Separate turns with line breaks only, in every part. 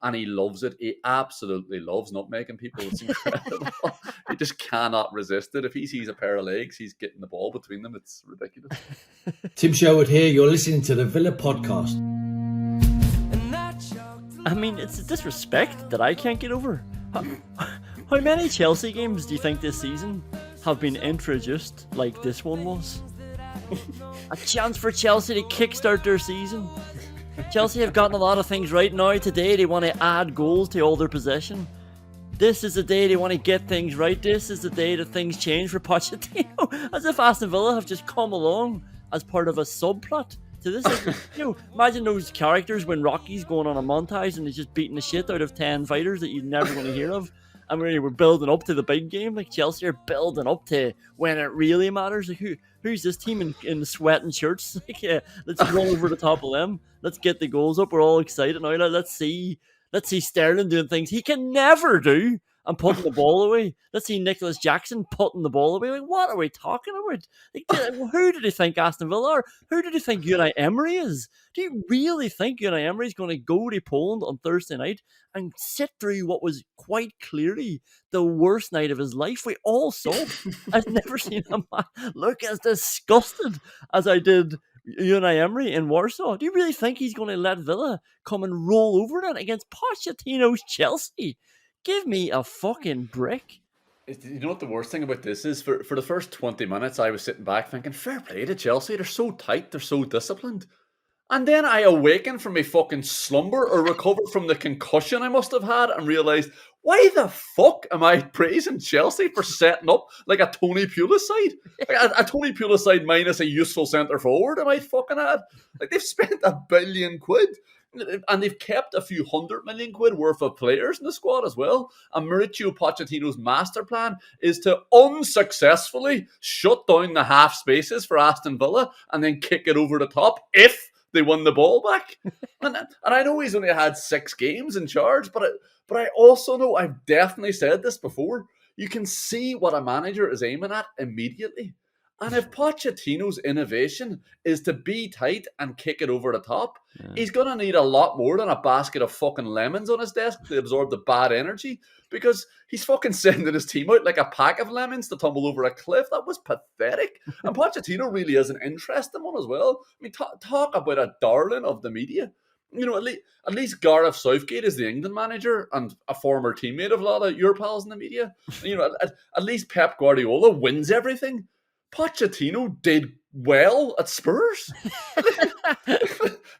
and he loves it. He absolutely loves nutmegging people. It's incredible. He just cannot resist it. If he sees a pair of legs, he's getting the ball between them. It's ridiculous.
Tim Sherwood here. You're listening to the Villa Podcast.
I mean, it's a disrespect that I can't get over. How many Chelsea games do you think this season have been introduced like this one was? A chance for Chelsea to kickstart their season. Chelsea have gotten a lot of things right now. Today they want to add goals to all their possession. This is the day they want to get things right. This is the day that things change for Pochettino. As if Aston Villa have just come along as part of a subplot to this. Imagine those characters when Rocky's going on a montage and he's just beating the shit out of 10 fighters that you're never going to hear of. And we're building up to the big game. Like Chelsea are building up to when it really matters. Like who's this team in sweating shirts? Like, yeah, let's run over the top of them. Let's get the goals up. We're all excited now. Let's see Sterling doing things he can never do and putting the ball away. Let's see Nicholas Jackson putting the ball away. Like, what are we talking about? Like, who did he think Aston Villa are? Who did he think Unai Emery is? Do you really think Unai Emery is going to go to Poland on Thursday night and sit through what was quite clearly the worst night of his life? We all saw it. I've never seen a man look as disgusted as I did Unai Emery in Warsaw. Do you really think he's going to let Villa come and roll over that against Pochettino's Chelsea? Give me a fucking break.
You know what the worst thing about this is? For the first 20 minutes, I was sitting back thinking, fair play to Chelsea. They're so tight. They're so disciplined. And then I awakened from my fucking slumber or recovered from the concussion I must have had and realised, why the fuck am I praising Chelsea for setting up like a Tony Pulis side? Like a Tony Pulis side minus a useful centre forward am I fucking at? Like they've spent £1 billion. And they've kept a few £100 million worth of players in the squad as well. And Mauricio Pochettino's master plan is to unsuccessfully shut down the half spaces for Aston Villa and then kick it over the top if they won the ball back. and I know he's only had 6 games in charge, but I also know, I've definitely said this before, you can see what a manager is aiming at immediately. And if Pochettino's innovation is to be tight and kick it over the top, he's going to need a lot more than a basket of fucking lemons on his desk to absorb the bad energy, because he's fucking sending his team out like a pack of lemons to tumble over a cliff. That was pathetic. And Pochettino really is an interesting one as well. I mean, talk about a darling of the media. You know, at least Gareth Southgate is the England manager and a former teammate of a lot of your pals in the media. You know, at least Pep Guardiola wins everything. Pochettino did well at Spurs. But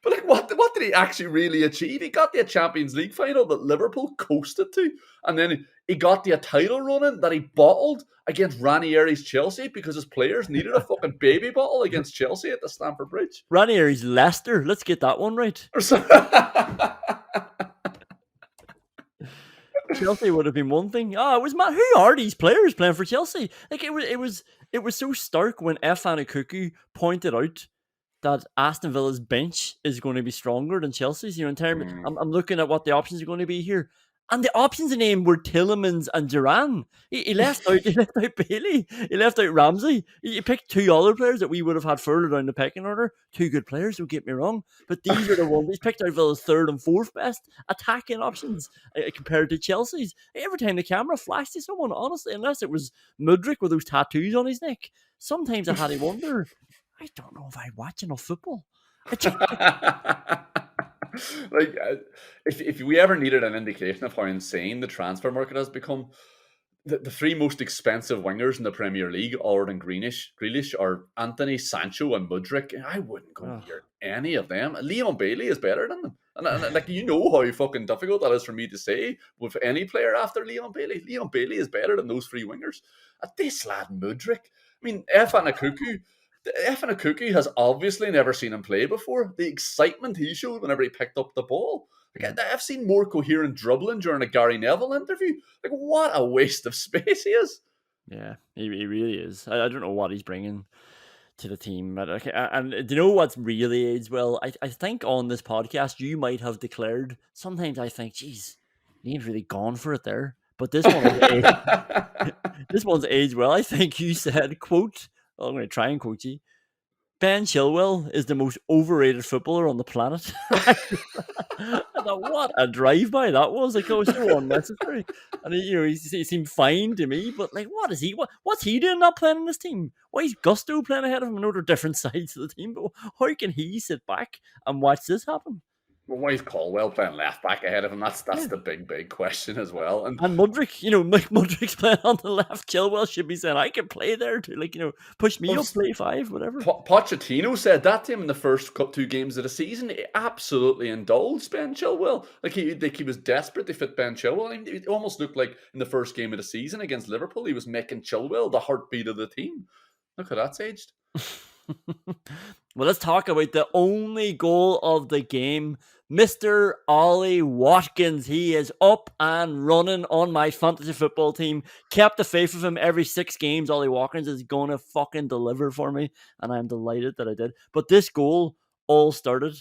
like, what did he actually really achieve? He got the Champions League final that Liverpool coasted to, and then he got the title running that he bottled against Ranieri's Chelsea because his players needed a fucking baby bottle against Chelsea at the Stamford Bridge.
Ranieri's Leicester. Let's get that one right. Chelsea would have been one thing. It was mad. Who are these players playing for Chelsea? Like it was so stark when Efan Ekuku pointed out that Aston Villa's bench is going to be stronger than Chelsea's. You know, in terms, I'm looking at what the options are going to be here, and the options in name were Tielemans and Duran. He left out Bailey. He left out Ramsey. He picked 2 other players that we would have had further down the pecking order. 2 good players, don't get me wrong, but these are the ones he's picked out Villa's 3rd and 4th best attacking options compared to Chelsea's. Every time the camera flashed to someone, honestly, unless it was Mudryk with those tattoos on his neck, sometimes I had to wonder, I don't know if I watch enough football.
Like, if we ever needed an indication of how insane the transfer market has become, the 3 most expensive wingers in the Premier League, other than Grealish, are Anthony, Sancho, and Mudryk. I wouldn't go near any of them. Leon Bailey is better than them. And like, you know how fucking difficult that is for me to say with any player after Leon Bailey. Leon Bailey is better than those 3 wingers. This lad Mudryk. I mean, Efan Ekuku has obviously never seen him play before. The excitement he showed whenever he picked up the ball. Like, I've seen more coherent dribbling during a Gary Neville interview. Like, what a waste of space he is.
Yeah, he really is. I don't know what he's bringing to the team. And do you know what's really aged well? I think on this podcast, you might have declared, sometimes I think, geez, he ain't really gone for it there. But this one's aged well. I think you said, quote, I'm going to try and quote you, Ben Chilwell is the most overrated footballer on the planet. I thought, what a drive-by that was. Like, it was so unnecessary. And he seemed fine to me, but like, what is he? What's he doing not playing in this team? Why is Gusto playing ahead of him? I know they're different sides of the team, but how can he sit back and watch this happen?
Well, why is Caldwell playing left back ahead of him? That's
Yeah.
the big question as well.
And Mudryk, Mudryk's playing on the left. Chilwell should be saying, I can play there too. Like, push me up, play 5, whatever.
Pochettino said that to him in the first 2 games of the season. He absolutely indulged Ben Chilwell. Like he was desperate to fit Ben Chilwell. I mean, it almost looked like in the first game of the season against Liverpool, he was making Chilwell the heartbeat of the team. Look how that's aged.
Well, let's talk about the only goal of the game. Mr. Ollie Watkins. He is up and running on my fantasy football team. Kept the faith of him every 6 games. Ollie Watkins is going to fucking deliver for me, and I'm delighted that I did. But this goal all started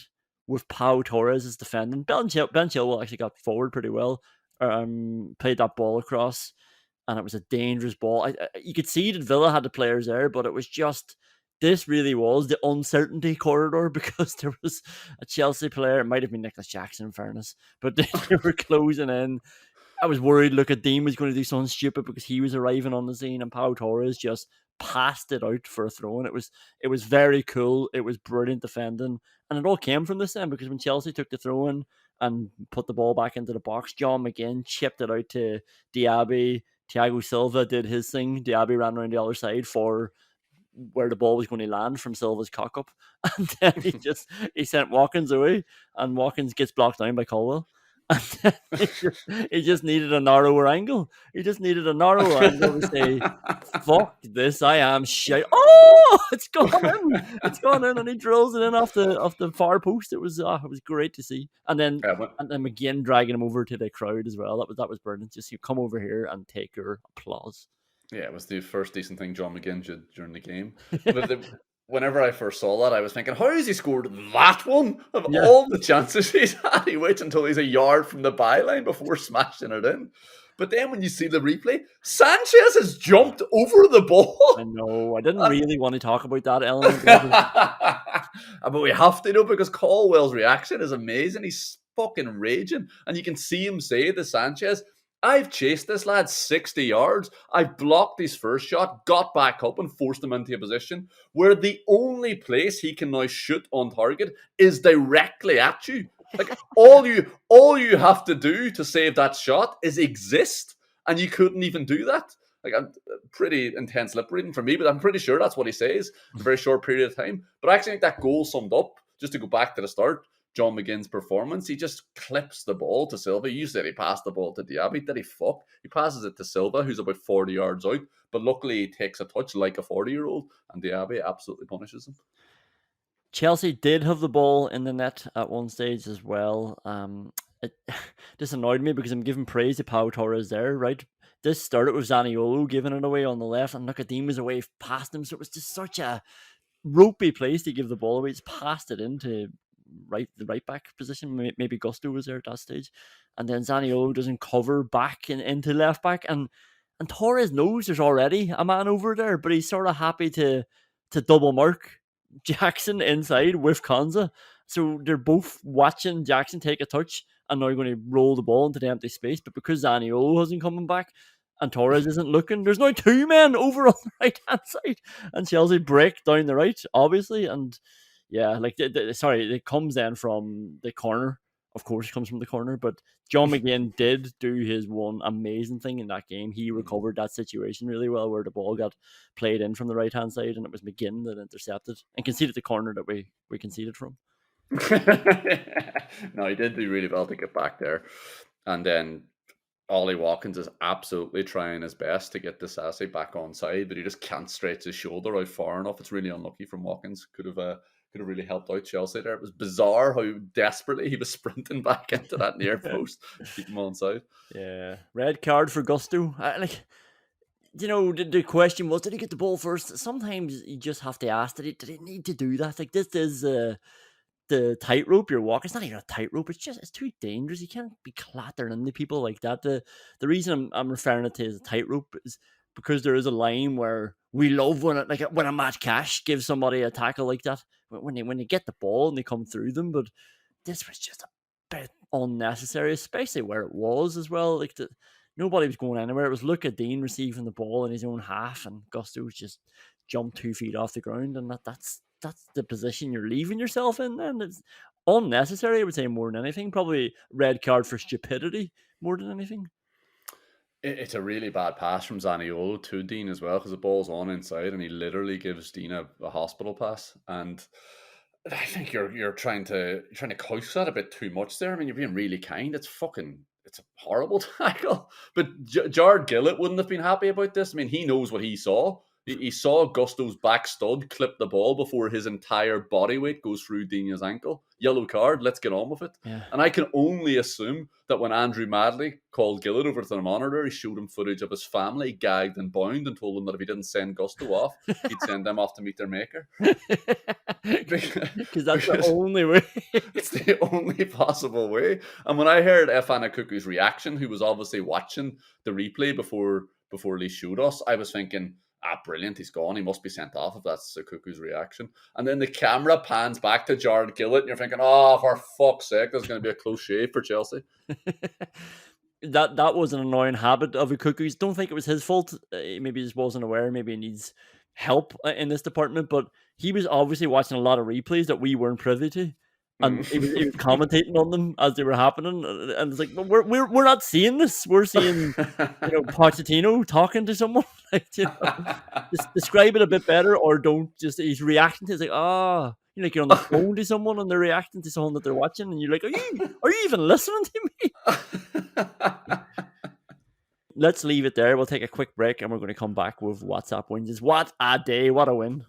with Pau Torres as defending. Ben Chilwell actually got forward pretty well. Played that ball across, and it was a dangerous ball. You could see that Villa had the players there, but it was just... This really was the uncertainty corridor because there was a Chelsea player. It might have been Nicholas Jackson, in fairness, but they were closing in. I was worried Dean was going to do something stupid because he was arriving on the scene, and Pau Torres just passed it out for a throw. And it was very cool. It was brilliant defending, and it all came from this end because when Chelsea took the throw in and put the ball back into the box, John McGinn chipped it out to Diaby. Thiago Silva did his thing. Diaby ran around the other side for where the ball was going to land from Silva's cock up, and then he sent Watkins away, and Watkins gets blocked down by Caldwell, and then he just needed a narrower angle. He just needed a narrower angle to say, "Fuck this, I am shit." Oh, it's gone in, and he drills it in off the far post. It was great to see, and then McGinn dragging him over to the crowd as well. That was brilliant. Just you come over here and take your applause.
Yeah, it was the first decent thing John McGinn did during the game. But whenever I first saw that, I was thinking, how has he scored that one? Of all the chances he's had, he waits until he's a yard from the byline before smashing it in. But then when you see the replay, Sanchez has jumped over the ball.
I know. I didn't really want to talk about that element.
But we have to, because Caldwell's reaction is amazing. He's fucking raging. And you can see him say to Sanchez, I've chased this lad 60 yards. I've blocked his first shot, got back up and forced him into a position where the only place he can now shoot on target is directly at you. Like all you have to do to save that shot is exist, and you couldn't even do that. Like, I'm pretty intense lip reading for me, but I'm pretty sure that's what he says in a very short period of time. But I actually think that goal summed up, just to go back to the start, John McGinn's performance. He just clips the ball to Silva. You said he passed the ball to Diaby. Did he fuck? He passes it to Silva, who's about 40 yards out. But luckily, he takes a touch like a 40-year-old, and Diaby absolutely punishes him.
Chelsea did have the ball in the net at one stage as well. It just annoyed me because I'm giving praise to Pau Torres there, right? This started with Zaniolo giving it away on the left, and Nicodeme was away past him. So it was just such a ropey place to give the ball away. It's passed it into the right back position. Maybe Gusto was there at that stage, and then Zaniolo doesn't cover back into left back, and Torres knows there's already a man over there, but he's sort of happy to double mark Jackson inside with Konsa. So they're both watching Jackson take a touch and now going to roll the ball into the empty space. But because Zaniolo hasn't coming back and Torres isn't looking, there's now 2 men over on the right hand side, and Chelsea break down the right, obviously. And yeah, like it comes then from the corner. Of course, it comes from the corner, but John McGinn did do his one amazing thing in that game. He recovered that situation really well, where the ball got played in from the right hand side, and it was McGinn that intercepted and conceded the corner that we conceded from.
No, he did do really well to get back there, and then Ollie Watkins is absolutely trying his best to get Disasi back on side, but he just can't stretch his shoulder out far enough. It's really unlucky from Watkins. Could have really helped out Chelsea there. It was bizarre how desperately he was sprinting back into that near post to keep him on side.
Yeah, red card for Gusto. The question was, did he get the ball first? Sometimes you just have to ask, did he need to do that? Like, this is the tightrope you're walking. It's not even a tightrope. It's too dangerous. You can't be clattering into people like that. The reason I'm referring it to as a tightrope is because there is a line where we love when a Matt Cash gives somebody a tackle like that when they get the ball and they come through them. But this was just a bit unnecessary, especially where it was as well. Like nobody was going anywhere. It was Luca Dean receiving the ball in his own half, and Gusto just jumped 2 feet off the ground, and that's the position you're leaving yourself in. And it's unnecessary, I would say, more than anything. Probably red card for stupidity more than anything.
It's a really bad pass from Zaniolo to Dean as well, because the ball's on inside and he literally gives Dean a hospital pass. And I think you're trying to couch that a bit too much there. I mean, you're being really kind. It's a horrible tackle. But Jared Gillett wouldn't have been happy about this. I mean, he knows what he saw. He saw Gusto's back stud clip the ball before his entire body weight goes through Dina's ankle. Yellow card, let's get on with it.
Yeah.
And I can only assume that when Andrew Madley called Gillett over to the monitor, he showed him footage of his family gagged and bound and told him that if he didn't send Gusto off, he'd send them off to meet their maker.
Because that's the only way.
It's the only possible way. And when I heard Efan Akuku's reaction, who was obviously watching the replay before they showed us, I was thinking, brilliant, he's gone. He must be sent off if that's Kuku's reaction. And then the camera pans back to Jared Gillett, and you're thinking, for fuck's sake, there's going to be a close shave for Chelsea.
That was an annoying habit of Kuku's. Don't think it was his fault. Maybe he just wasn't aware. Maybe he needs help in this department. But he was obviously watching a lot of replays that we weren't privy to. And he was commentating on them as they were happening, and it's like, we're not seeing this. We're seeing, Pochettino talking to someone. Just describe it a bit better, or don't. Just he's reacting to. It's like, you're on the phone to someone and they're reacting to someone that they're watching, and you're like, are you even listening to me? Let's leave it there. We'll take a quick break, and we're going to come back with WhatsApp wins. What a day! What a win!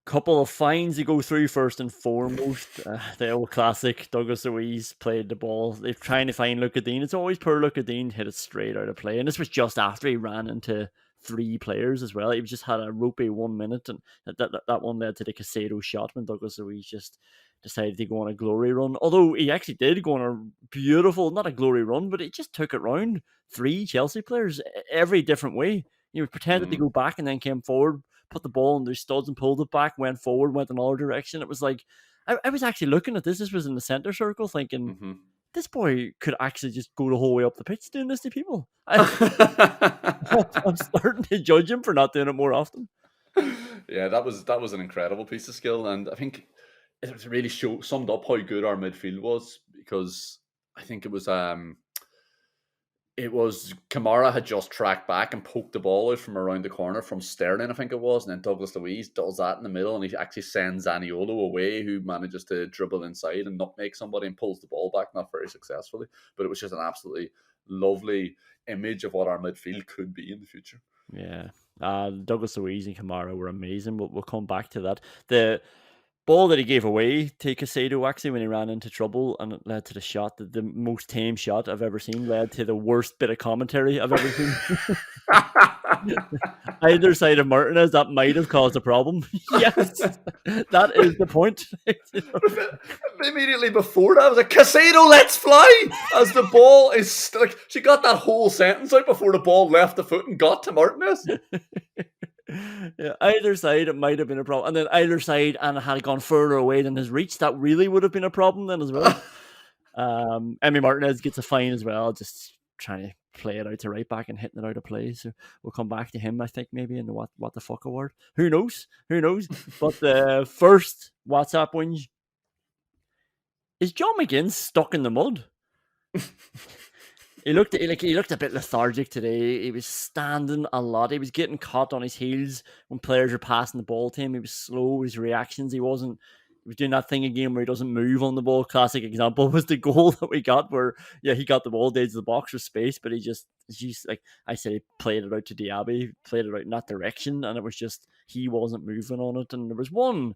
Couple of fines to go through first and foremost. The old classic, Douglas Luiz played the ball. They're trying to find Luca Dean. It's always poor Luca Dean hit it straight out of play. And this was just after he ran into 3 players as well. He just had a ropey 1 minute, and that one led to the Casado shot when Douglas Luiz just decided to go on a glory run. Although he actually did go on a beautiful, not a glory run, but he just took it round 3 Chelsea players every different way. He pretended to go back and then came forward, put the ball in their studs and pulled it back, went forward, went another direction. It was like, I was actually looking at this. This was in the centre circle thinking, this boy could actually just go the whole way up the pitch doing this to people. I'm starting to judge him for not doing it more often.
Yeah, that was an incredible piece of skill. And I think it really summed up how good our midfield was, because I think it was Kamara had just tracked back and poked the ball out from around the corner from Sterling, I think it was, and then Douglas Luiz does that in the middle, and he actually sends Zaniolo away, who manages to dribble inside and nutmeg somebody and pulls the ball back, not very successfully, but it was just an absolutely lovely image of what our midfield could be in the future.
Yeah, Douglas Luiz and Kamara were amazing, but we'll come back to that. The ball that he gave away to Casado actually when he ran into trouble, and it led to the shot, the most tame shot I've ever seen, led to the worst bit of commentary I've ever seen. Either side of Martinez, that might have caused a problem. Yes, that is the point.
Immediately before that, I was like, Casado, let's fly! As the ball is like, she got that whole sentence out before the ball left the foot and got to Martinez.
Yeah, either side it might have been a problem, and then either side and it had gone further away than his reach, that really would have been a problem then as well. Emi Martinez gets a fine as well, just trying to play it out to right back and hitting it out of play. So we'll come back to him, I think, maybe in the what the fuck award. Who knows? But the first WhatsApp whinge is John McGinn stuck in the mud. He looked a bit lethargic today. He was standing a lot. He was getting caught on his heels when players were passing the ball to him. He was slow with his reactions. He was doing that thing again where he doesn't move on the ball. Classic example was the goal that we got where, he got the ball to the box with space, but he's like I said, he played it out to Diaby, played it out in that direction, and it was just, he wasn't moving on it. And there was one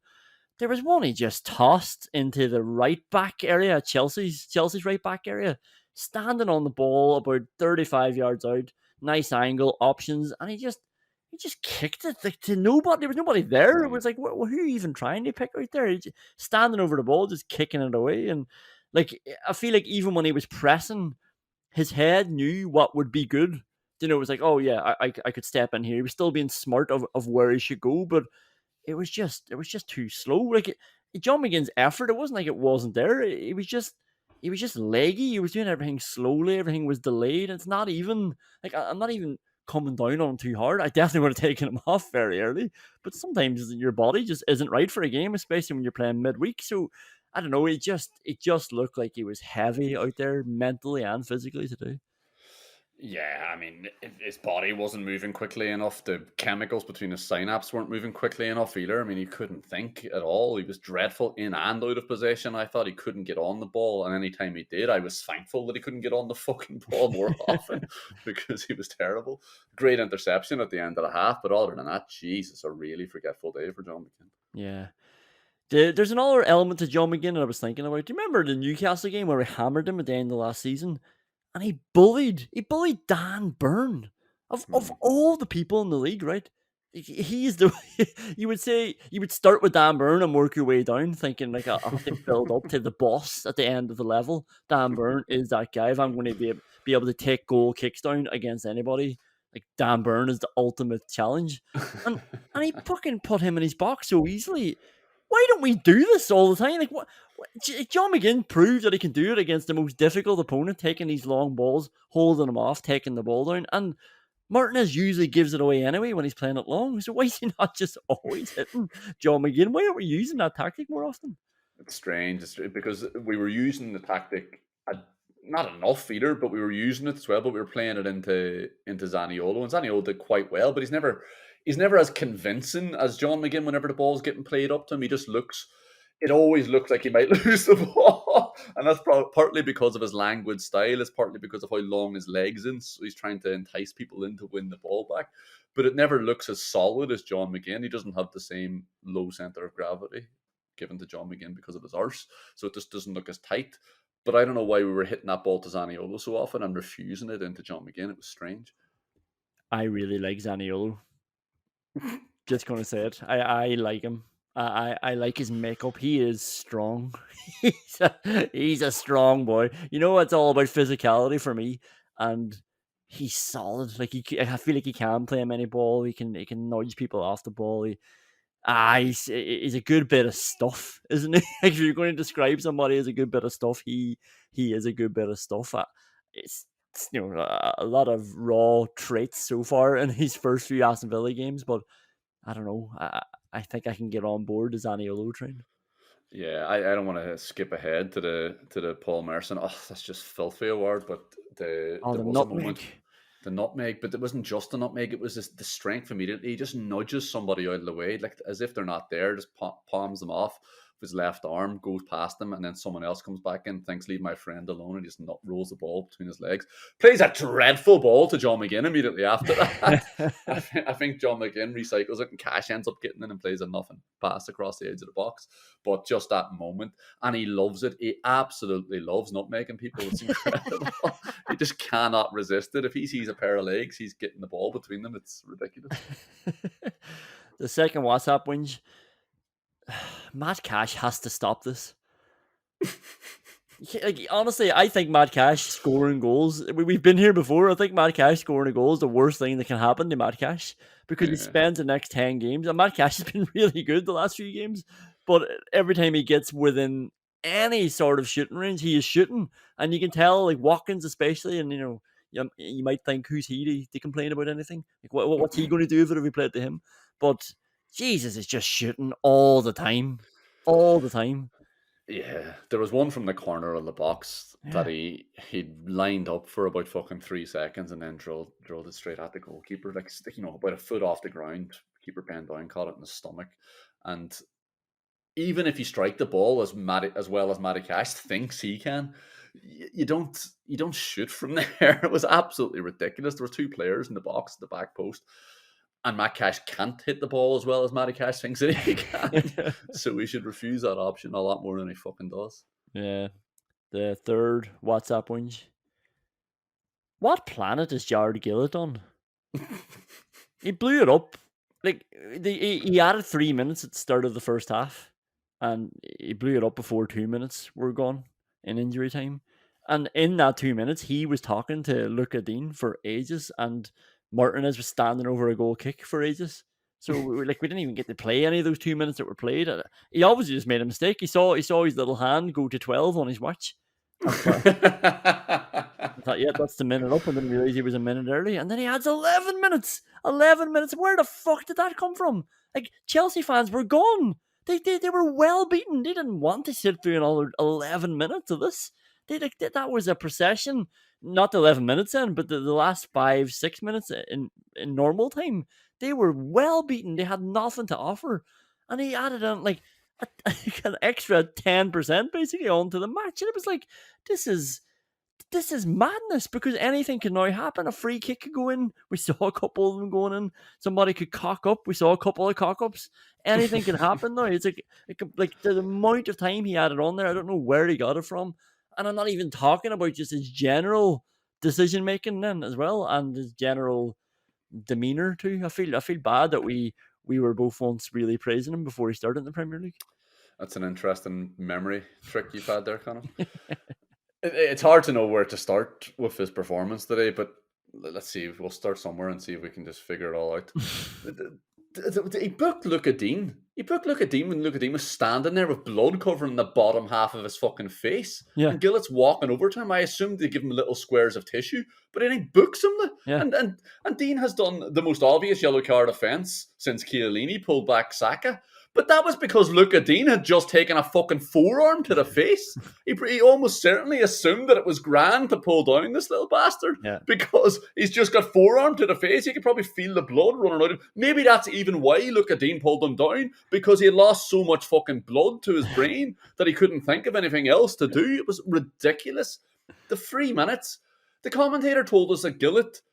he just tossed into the right back area, Chelsea's right back area, standing on the ball about 35 yards out, nice angle, options, and he just kicked it like to nobody. There was nobody there. It was like, who are you even trying to pick right there? He's standing over the ball, just kicking it away. And like, I feel like even when he was pressing, his head knew what would be good. You know, it was like, oh yeah, I could step in here. He was still being smart of where he should go, but it was just too slow. Like John McGinn's effort, it wasn't like it wasn't there. It was just leggy. He was doing everything slowly. Everything was delayed. It's not even like I'm not even coming down on him too hard. I definitely would have taken him off very early. But sometimes your body just isn't right for a game, especially when you're playing midweek. So I don't know. It just looked like he was heavy out there mentally and physically today.
Yeah, I mean, his body wasn't moving quickly enough. The chemicals between his synapses weren't moving quickly enough either. I mean, he couldn't think at all. He was dreadful in and out of possession. I thought he couldn't get on the ball, and anytime he did, I was thankful that he couldn't get on the fucking ball more often because he was terrible. Great interception at the end of the half, but other than that, Jesus, a really forgetful day for John McGinn.
Yeah. There's another element to John McGinn that I was thinking about. Do you remember the Newcastle game where we hammered him at the end of last season? And he bullied Dan Burn. Of
Hmm.
all the people in the league, right? He's the you would start with Dan Burn and work your way down, thinking like I'll have to build up to the boss at the end of the level. Dan Burn is that guy. If I'm going to be able to take goal kicks down against anybody, like Dan Burn is the ultimate challenge. And and he fucking put him in his box so easily. Why don't we do this all the time? Like what John McGinn proved that he can do it against the most difficult opponent, taking these long balls, holding them off, taking the ball down. And Martinez usually gives it away anyway when he's playing it long. So why is he not just always hitting John McGinn? Why aren't we using that tactic more often?
It's strange. Because we were using the tactic, not enough either, but we were using it as well. But we were playing it into Zaniolo, and Zaniolo did quite well. But he's never as convincing as John McGinn. Whenever the ball's getting played up to him, he just looks. It always looks like he might lose the ball, and that's partly because of his languid style. It's partly because of how long his legs in. So he's trying to entice people in to win the ball back. But it never looks as solid as John McGinn. He doesn't have the same low center of gravity given to John McGinn because of his arse, so it just doesn't look as tight. But I don't know why we were hitting that ball to Zaniolo so often and refusing it into John McGinn. It was strange.
I really like Zaniolo. Just gonna say it. I like him. I like his makeup. He is strong. He's a strong boy. You know, it's all about physicality for me, and he's solid. Like I feel like he can play him any ball. He can nudge people off the ball. He's a good bit of stuff, isn't he? Like, if you're going to describe somebody as a good bit of stuff, he is a good bit of stuff. It's a lot of raw traits so far in his first few Aston Villa games, but I don't know. I think I can get on board the Zaniolo train.
Yeah, I don't want to skip ahead to the Paul Merson. Oh, that's just filthy award. But
Oh,
there
the
was a moment,
nutmeg.
the nutmeg, but it wasn't just the nutmeg. It was the strength immediately. He just nudges somebody out of the way, like as if they're not there. Just palms them off with his left arm, goes past them, and then someone else comes back in, thinks leave my friend alone, and he just rolls the ball between his legs. Plays a dreadful ball to John McGinn immediately after that. I think John McGinn recycles it, and Cash ends up getting in and plays a nothing pass across the edge of the box. But just that moment, and he loves it. He absolutely loves nutmegging people. It's incredible. He just cannot resist it. If he sees a pair of legs, he's getting the ball between them. It's ridiculous.
The second WhatsApp whinge. Matt Cash has to stop this. Like, honestly, I think Matt Cash scoring goals. We've been here before. I think Matt Cash scoring a goal is the worst thing that can happen to Matt Cash because he
Yeah.
spends the next 10 games. And Matt Cash has been really good the last few games, but every time he gets within any sort of shooting range, he is shooting. And you can tell, like Watkins, especially, and you might think, who's he to complain about anything? Like, what's he going to do if we play it to him? But Jesus is just shooting all the time. All the time.
Yeah, there was one from the corner of the box that
Yeah.
he lined up for about fucking 3 seconds and then drilled it straight at the goalkeeper, like about a foot off the ground. Keeper bent down, caught it in the stomach, and even if you strike the ball as well as Matty Cash thinks he can, you don't shoot from there. It was absolutely ridiculous. There were two players in the box at the back post, and Matt Cash can't hit the ball as well as Matty Cash thinks that he can. So we should refuse that option a lot more than he fucking does.
Yeah. The third WhatsApp whinge. What planet is Jared Gillett on? He blew it up. Like he added 3 minutes at the start of the first half, and he blew it up before 2 minutes were gone in injury time. And in that 2 minutes, he was talking to Luca Dean for ages, and Martinez was standing over a goal kick for ages. So we didn't even get to play any of those 2 minutes that were played. He obviously just made a mistake. He saw his little hand go to 12 on his watch. I thought, yeah, that's the minute up, and then realised he was a minute early, and then he adds 11 minutes. 11 minutes. Where the fuck did that come from? Like, Chelsea fans were gone. They were well beaten. They didn't want to sit through another 11 minutes of this. That was a procession. Not the 11 minutes in, but the last 5-6 minutes in normal time. They were well beaten. They had nothing to offer, and he added on like an extra 10% basically onto the match, and it was like, this is madness, because anything can now happen. A free kick could go in. We saw a couple of them going in. Somebody could cock up. We saw a couple of cock ups. Anything can happen now. It's like the amount of time he added on there. I don't know where he got it from, and I'm not even talking about just his general decision making then as well, and his general demeanor too. I feel bad that we were both once really praising him before he started in the Premier League.
That's an interesting memory trick you've had there, Conor. It's hard to know where to start with his performance today, but let's see. We'll start somewhere and see if we can just figure it all out. He booked Luca Dean. He booked Luca Dean when Luca Dean was standing there with blood covering the bottom half of his fucking face.
Yeah.
And Gillett's walking over to him. I assumed they give him little squares of tissue, but then he books him.
Yeah.
And Dean has done the most obvious yellow card offence since Chiellini pulled back Saka. But that was because Luca Dean had just taken a fucking forearm to the face. He almost certainly assumed that it was grand to pull down this little bastard.
Yeah.
Because he's just got forearm to the face. He could probably feel the blood running out of him. Maybe that's even why Luca Dean pulled him down, because he had lost so much fucking blood to his brain that he couldn't think of anything else to do. It was ridiculous. The 3 minutes. The commentator told us that Gillett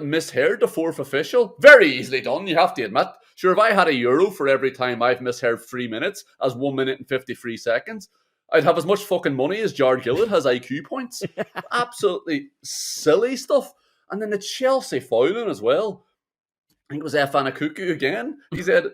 misheard the fourth official. Very easily done, you have to admit. Sure, if I had €1 for every time I've misheard 3 minutes as 1 minute and 53 seconds, I'd have as much fucking money as Jared Gillett has IQ points. Absolutely silly stuff. And then the Chelsea fouling as well. I think it was Efanakuku again. He said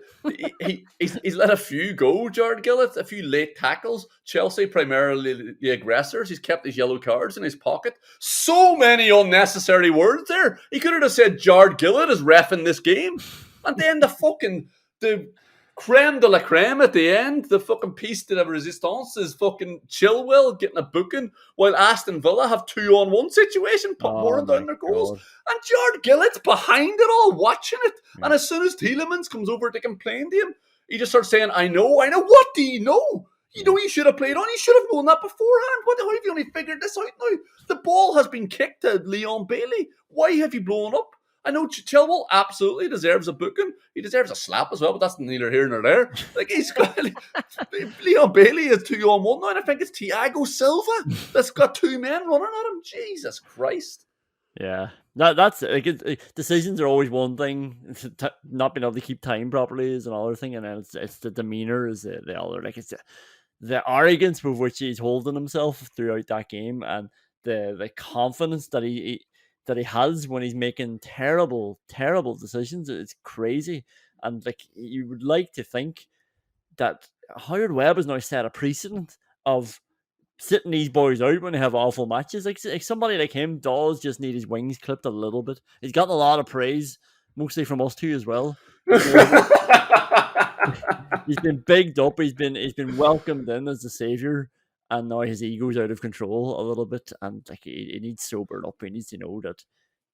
he's let a few go, Jared Gillett, a few late tackles. Chelsea, primarily the aggressors. He's kept his yellow cards in his pocket. So many unnecessary words there. He could have just said Jared Gillett is reffing this game. And then the creme de la creme at the end, the fucking piece de la resistance is fucking Chilwell getting a booking while Aston Villa have 2-on-1 situation, pouring down their goals. And Jared Gillett's behind it all, watching it. Yeah. And as soon as Tielemans comes over to complain to him, he just starts saying, I know. What do you know? You know you should have played on. You should have known that beforehand. How have you only figured this out now? The ball has been kicked to Leon Bailey. Why have you blown up? I know Chilwell absolutely deserves a booking. He deserves a slap as well, but that's neither here nor there. Like, he's got Leon Bailey is 2-on-1 now, and I think it's Thiago Silva that's got 2 men running at him. Jesus Christ!
Yeah, that's like decisions are always one thing. Not being able to keep time properly is another thing, and then it's the demeanor is the other. Like, it's the arrogance with which he's holding himself throughout that game, and the confidence that he has when he's making terrible decisions. It's crazy. And like, you would like to think that Howard Webb has now set a precedent of sitting these boys out when they have awful matches. Like somebody like him does just need his wings clipped a little bit. He's gotten a lot of praise, mostly from us two as well. He's been bigged up. He's been welcomed in as the savior. And now his ego's out of control a little bit, and like he needs sobering up. He needs to know that,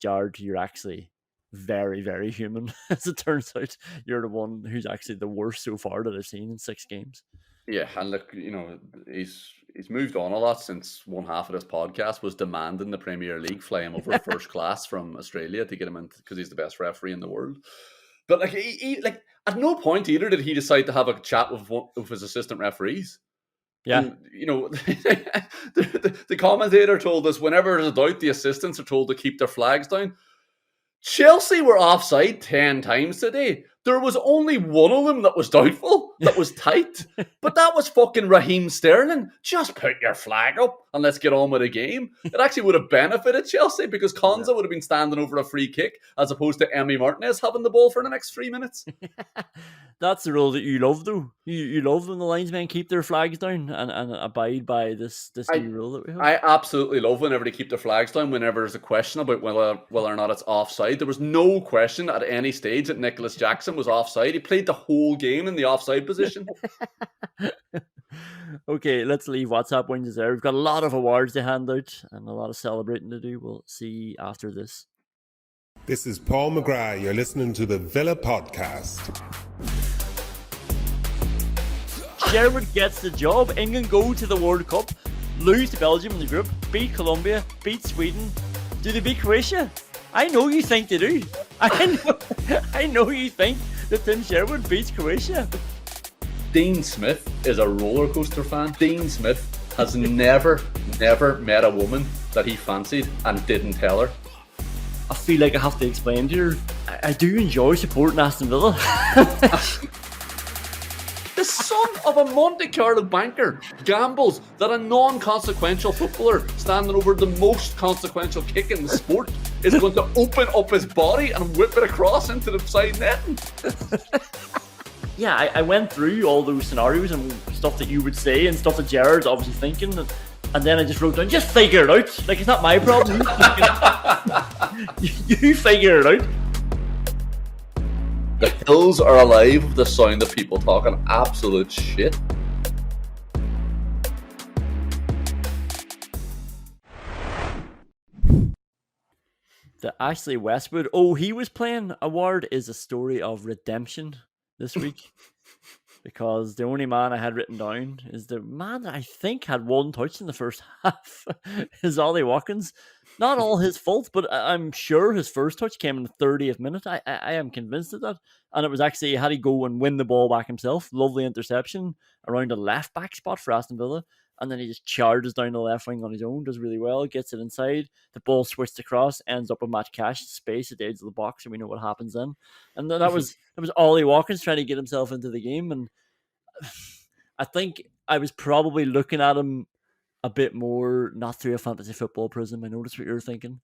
Jared, you're actually very, very human. As it turns out, you're the one who's actually the worst so far that I've seen in 6 games.
Yeah, and look, he's moved on a lot since one half of this podcast was demanding the Premier League fly him over first class from Australia to get him in because he's the best referee in the world. But like, he at no point either did he decide to have a chat with his assistant referees.
Yeah,
and, the commentator told us whenever there's a doubt, the assistants are told to keep their flags down. Chelsea were offside 10 times today. There was only one of them that was doubtful, that was tight, but that was fucking Raheem Sterling. Just put your flag up and let's get on with the game. It actually would have benefited Chelsea because Konsa would have been standing over a free kick as opposed to Emi Martinez having the ball for the next 3 minutes.
That's the rule that you love, though. You love when the linesmen keep their flags down and abide by this new rule that we have.
I absolutely love whenever they keep their flags down, whenever there's a question about whether or not it's offside. There was no question at any stage that Nicholas Jackson was offside. He played the whole game in the offside position.
Okay, let's leave WhatsApp wins there. We've got a lot of awards to hand out and a lot of celebrating to do. We'll see after this.
This is Paul McGrath. You're listening to the Villa Podcast.
Sherwood gets the job. England go to the World Cup, lose to Belgium in the group, beat Colombia, beat Sweden. Do they beat Croatia? I know you think they do. I know you think that Tim Sherwood beats Croatia.
Dean Smith is a roller coaster fan. Dean Smith has never met a woman that he fancied and didn't tell her.
I feel like I have to explain to her. I do enjoy supporting Aston Villa.
The son of a Monte Carlo banker gambles that a non-consequential footballer standing over the most consequential kick in the sport is going to open up his body and whip it across into the side netting.
Yeah, I went through all those scenarios and stuff that you would say and stuff that Jared's obviously thinking, and then I just wrote down, just figure it out. Like, it's not my problem. You figure it out.
The hills are alive with the sound of people talking absolute shit.
The Ashley Westwood, he was playing award is a story of redemption this week. Because the only man I had written down is the man that I think had one touch in the first half is Ollie Watkins. Not all his fault, but I'm sure his first touch came in the 30th minute. I am convinced of that. And it was actually, had he go and win the ball back himself. Lovely interception around a left back spot for Aston Villa. And then he just charges down the left wing on his own, does really well, gets it inside. The ball switched across, ends up with Matt Cash, space at the edge of the box, and we know what happens then. And then that was Ollie Watkins trying to get himself into the game. And I think I was probably looking at him a bit more, not through a fantasy football prism. I noticed what you're thinking.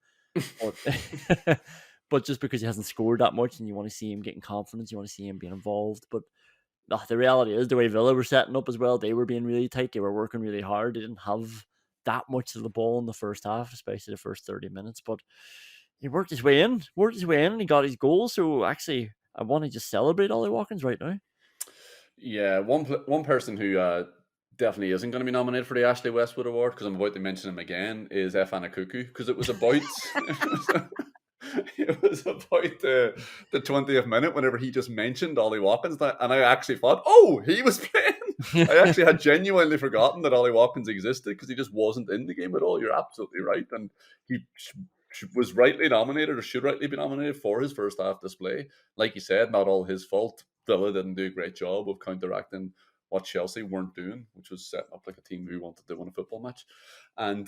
But just because he hasn't scored that much and you want to see him getting confidence, you want to see him being involved. But the reality is the way Villa were setting up as well, they were being really tight. They were working really hard. They didn't have that much of the ball in the first half, especially the first 30 minutes. But he worked his way in and he got his goal. So actually, I want to just celebrate Ollie Watkins right now.
Yeah, one person who definitely isn't going to be nominated for the Ashley Westwood Award, because I'm about to mention him again, is Efan Akuku, because it was about it was about the 20th minute whenever he just mentioned Ollie Watkins, and I actually thought, he was playing. I actually had genuinely forgotten that Ollie Watkins existed because he just wasn't in the game at all. You're absolutely right, and he was rightly nominated, or should rightly be nominated, for his first half display. Like you said, not all his fault. Villa didn't do a great job of counteracting what Chelsea weren't doing, which was setting up like a team who wanted to win a football match. And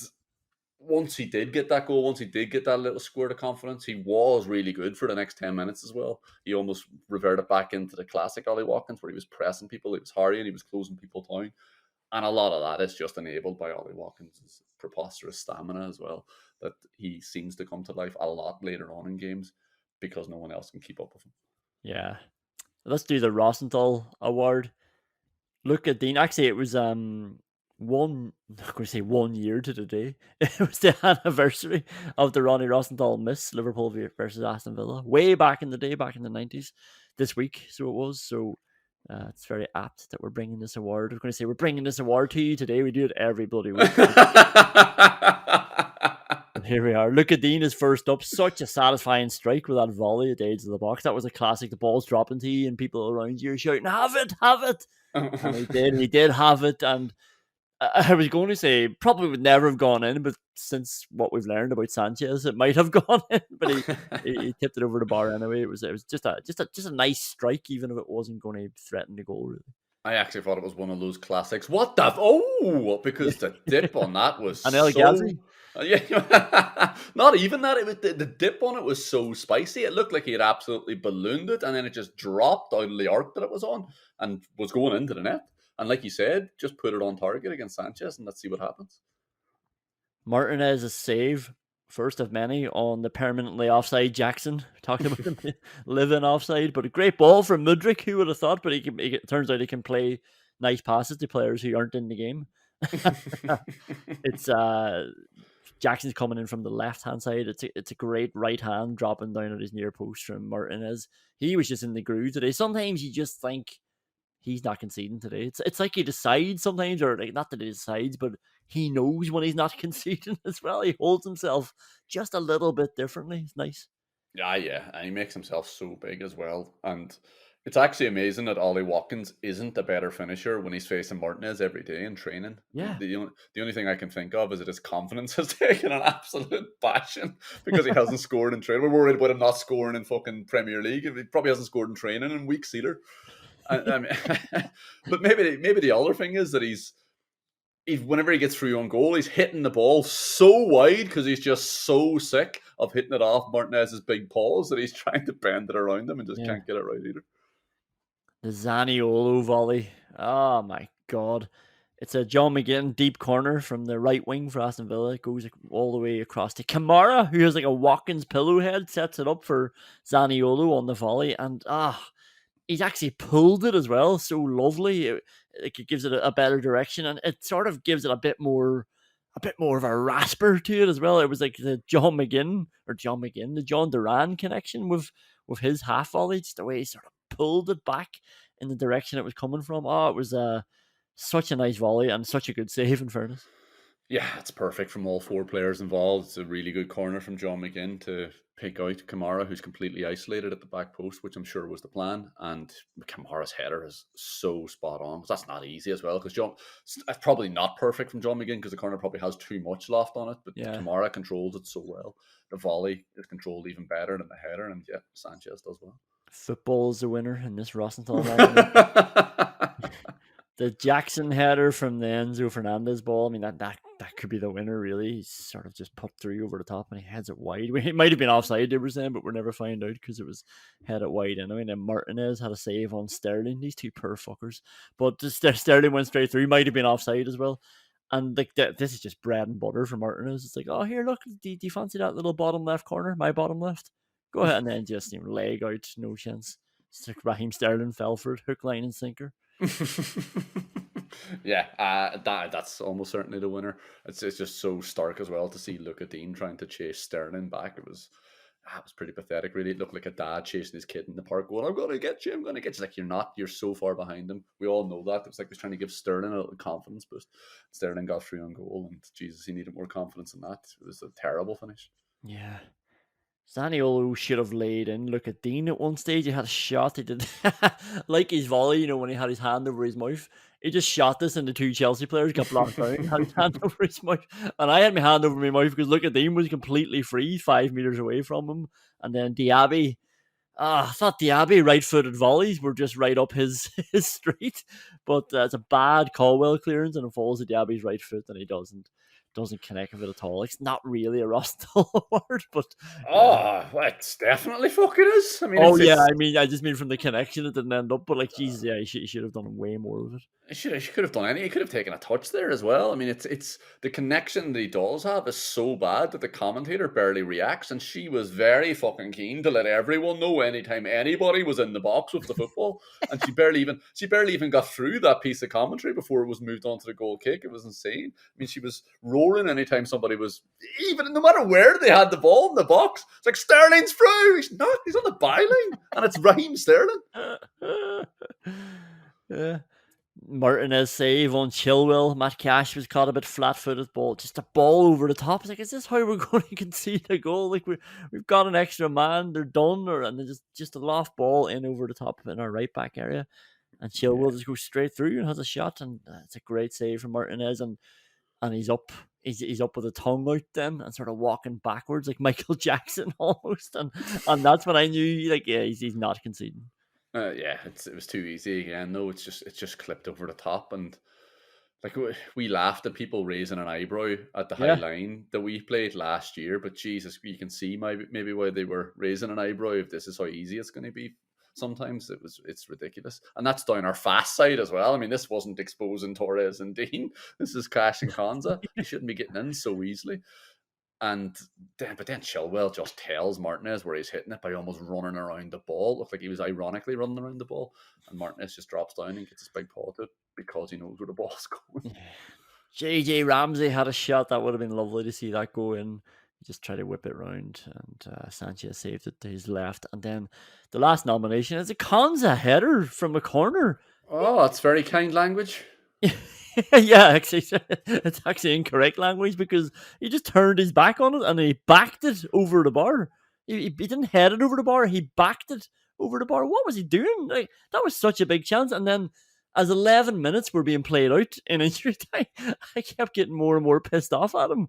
once he did get that goal, once he did get that little squirt of confidence, he was really good for the next 10 minutes as well. He almost reverted back into the classic Ollie Watkins, where he was pressing people, he was hurrying, he was closing people down. And a lot of that is just enabled by Ollie Watkins' preposterous stamina as well, that he seems to come to life a lot later on in games because no one else can keep up with him.
Yeah. Let's do the Rosenthal Award. Look at Dean. Actually, it was 1 year to the day. It was the anniversary of the Ronnie Rosenthal miss, Liverpool versus Aston Villa, way back in the day, back in the 90s. This week, so it was. So it's very apt that we're bringing this award. I was going to say we're bringing this award to you today. We do it every bloody week. And here we are. Look at Dean is first up. Such a satisfying strike with that volley at the edge of the box. That was a classic. The ball's dropping to you and people around you are shouting, have it. And he did have it. And I was going to say probably would never have gone in, but since what we've learned about Sanchez, it might have gone in. But he tipped it over the bar anyway. It was just a nice strike, even if it wasn't going to threaten the goal really.
I actually thought it was one of those classics. What the? Because the dip on that was
and El Ghazi.
Yeah, not even that. It was the dip on it was so spicy. It looked like he had absolutely ballooned it, and then it just dropped out of the arc that it was on and was going into the net. And like you said, just put it on target against Sanchez, and let's see what happens.
Martinez's save, first of many, on the permanently offside Jackson. Talking about him living offside, but a great ball from Mudryk. Who would have thought? But it turns out he can play nice passes to players who aren't in the game. It's Jackson's coming in from the left hand side. It's a great right hand dropping down at his near post from Martinez. He was just in the groove today. Sometimes you just think he's not conceding today. It's like he decides sometimes, or like not that he decides, but he knows when he's not conceding as well. He holds himself just a little bit differently. It's nice.
Yeah, and he makes himself so big as well. And it's actually amazing that Ollie Watkins isn't a better finisher when he's facing Martinez every day in training.
Yeah.
The only thing I can think of is that his confidence has taken an absolute bashing because he hasn't scored in training. We're worried about him not scoring in fucking Premier League. He probably hasn't scored in training in weeks either. I mean, but maybe the other thing is that he's whenever he gets through on goal, he's hitting the ball so wide because he's just so sick of hitting it off Martinez's big paws that he's trying to bend it around him and just can't get it right either.
The Zaniolo volley. Oh my god. It's a John McGinn deep corner from the right wing for Aston Villa. It goes all the way across to Kamara, who has like a Watkins pillow head, sets it up for Zaniolo on the volley. And he's actually pulled it as well. So lovely. It gives it a better direction, and it sort of gives it a bit more of a rasper to it as well. It was like the the John Duran connection with his half volley, just the way he sort of pulled it back in the direction it was coming from. Oh, it was such a nice volley and such a good save, in fairness.
Yeah, it's perfect from all four players involved. It's a really good corner from John McGinn to pick out Kamara, who's completely isolated at the back post, which I'm sure was the plan. And Kamara's header is so spot on. That's not easy as well, because it's probably not perfect from John McGinn because the corner probably has too much loft on it, but Kamara controls it so well. The volley is controlled even better than the header, and Sanchez does well.
Football is the winner in this Rosenthal. The Jackson header from the Enzo Fernandez ball. I mean, that could be the winner, really. He's sort of just put through over the top and he heads it wide. It might have been offside, they were saying, but we'll never find out because it was headed wide anyway. And then Martinez had a save on Sterling. These two poor fuckers. But Sterling went straight through. He might have been offside as well. And like this is just bread and butter for Martinez. It's like, oh, here, look, do you fancy that little bottom left corner? My bottom left? Go ahead. And then just leg out, no chance. It's like Raheem Sterling fell for it, hook, line, and sinker.
That's almost certainly the winner. It's just so stark as well to see Luca Dean trying to chase Sterling back. It was pretty pathetic, really. It looked like a dad chasing his kid in the park going, I'm going to get you. It's like, you're not. You're so far behind him. We all know that. It was like he was trying to give Sterling a little confidence boost. Sterling got through on goal, and Jesus, he needed more confidence than that. It was a terrible finish.
Yeah. Zaniolo should have laid in. Look at Dean at one stage. He had a shot. He did like his volley, when he had his hand over his mouth. He just shot this and the two Chelsea players got blocked down. Had his hand over his mouth. And I had my hand over my mouth because look at Dean was completely free, 5 meters away from him. And then Diaby, I thought Diaby right-footed volleys were just right up his street. But it's a bad Caldwell clearance and it falls to Diaby's right foot and he doesn't connect with it at all. It's not really a Rosenthal award, but
it's definitely fucking is. I mean,
I just mean from the connection, it didn't end up. But like, Jesus, he should have done way more of it.
He could have done any. He could have taken a touch there as well. I mean, it's the connection that he does have is so bad that the commentator barely reacts, and she was very fucking keen to let everyone know anytime anybody was in the box with the football, and she barely even got through that piece of commentary before it was moved on to the goal kick. It was insane. I mean, she was roaring anytime somebody was, even no matter where they had the ball in the box. It's like, Sterling's through. He's not. He's on the byline, and it's Raheem Sterling.
Yeah. Martinez save on Chilwell. Matt Cash was caught a bit flat-footed ball. Just a ball over the top. It's like, is this how we're going to concede a goal? Like, we've got an extra man. They're done. And then just a loft ball in over the top in our right-back area. And Chilwell just goes straight through and has a shot. And it's a great save from Martinez. And he's up. He's up with a tongue out then and sort of walking backwards like Michael Jackson almost. And that's when I knew, like, he's not conceding.
It was too easy again. No, it's just clipped over the top, and Like, we laughed at people raising an eyebrow at the high
Yeah.
line that we played last year, but Jesus, you can see maybe why they were raising an eyebrow if this is how easy it's going to be. Sometimes it's ridiculous, and that's down our fast side as well. I mean, this wasn't exposing Torres and Dean. This is Cash and Konsa. They shouldn't be getting in so easily. But then Chilwell just tells Martinez where he's hitting it by almost running around the ball. Looked like he was ironically running around the ball, and Martinez just drops down and gets his big paw to it because he knows where the ball's going.
JJ Ramsey had a shot that would have been lovely to see that go in. He just tried to whip it round, and Sanchez saved it to his left. And then the last nomination is a Konsa header from a corner.
Oh, that's very kind language.
Yeah, actually, it's actually incorrect language because he just turned his back on it and he backed it over the bar. He didn't head it over the bar, he backed it over the bar. What was he doing? Like, that was such a big chance. And then as 11 minutes were being played out in injury time, I kept getting more and more pissed off at him.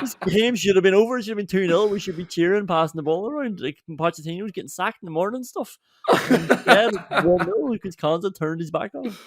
This game should have been over. It should have been 2-0. We should be cheering, passing the ball around. Like, Pochettino was getting sacked in the morning and stuff. Instead, 1-0 because Konsa turned his back on him.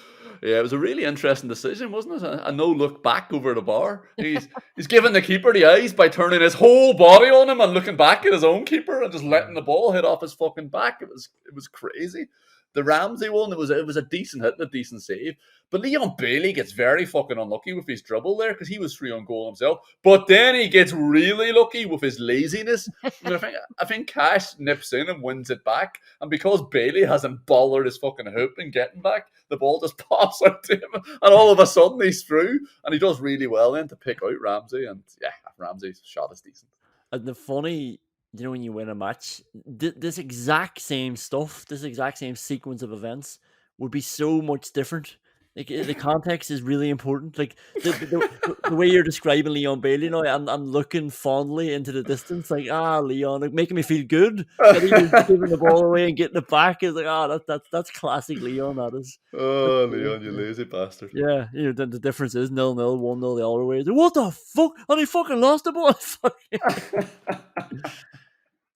Yeah, it was a really interesting decision, wasn't it? A no look back over the bar. He's giving the keeper the eyes by turning his whole body on him and looking back at his own keeper and just letting the ball hit off his fucking back. It was crazy. The Ramsey one, it was a decent hit and a decent save. But Leon Bailey gets very fucking unlucky with his dribble there because he was free on goal himself. But then he gets really lucky with his laziness. I think Cash nips in and wins it back. And because Bailey hasn't bothered his fucking hoop in getting back, the ball just pops out to him. And all of a sudden he's through. And he does really well then to pick out Ramsey. And yeah, Ramsey's shot is decent.
And the funny, when you win a match, this exact same stuff, this exact same sequence of events would be so much different. Like, the context is really important. Like, the way you're describing Leon Bailey now, I'm looking fondly into the distance. Like, Leon, like, making me feel good that he was giving the ball away and getting it back. Is like, that's classic Leon. That is.
Oh, Leon, you lazy bastard.
Yeah, the difference is 0-0, 1-0 the other way. What the fuck? And he fucking lost the ball.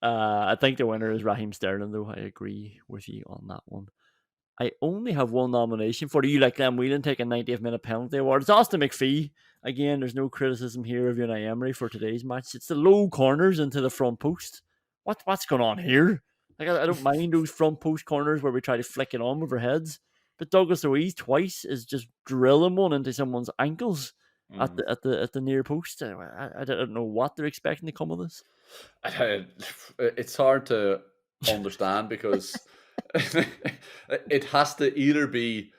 I think the winner is Raheem Sterling, though. I agree with you on that one. I only have one nomination for you, like Glenn Whelan taking 90th minute penalty award. It's Austin McPhee. Again, there's no criticism here of Unai Emery for today's match. It's the low corners into the front post. What's going on here? Like, I don't mind those front post corners where we try to flick it on with our heads, but Douglas Luiz twice is just drilling one into someone's ankles at the near post. I don't know what they're expecting to come of this.
It's hard to understand because it has to either be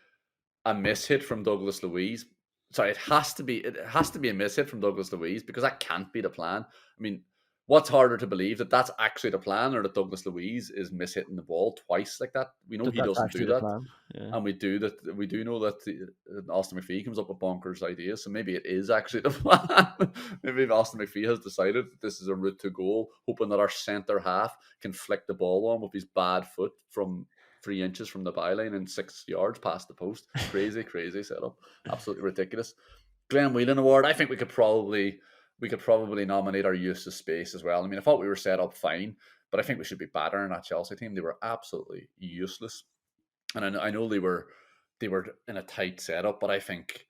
a mishit from Douglas Luiz. Sorry, it has to be a mishit from Douglas Luiz because that can't be the plan. I mean, what's harder to believe, that that's actually the plan, or that Douglas Luiz is mishitting the ball twice like that? We know he doesn't do that, and we do know that Austin McPhee comes up with bonkers ideas. So maybe it is actually the plan. Maybe Austin McPhee has decided that this is a route to goal, hoping that our centre half can flick the ball on with his bad foot from 3 inches from the byline and 6 yards past the post. Crazy setup. Absolutely ridiculous. Glenn Whelan Award. I think we could probably nominate our use of space as well. I mean, I thought we were set up fine, but I think we should be better in that Chelsea team. They were absolutely useless, and I know they were in a tight setup, but I think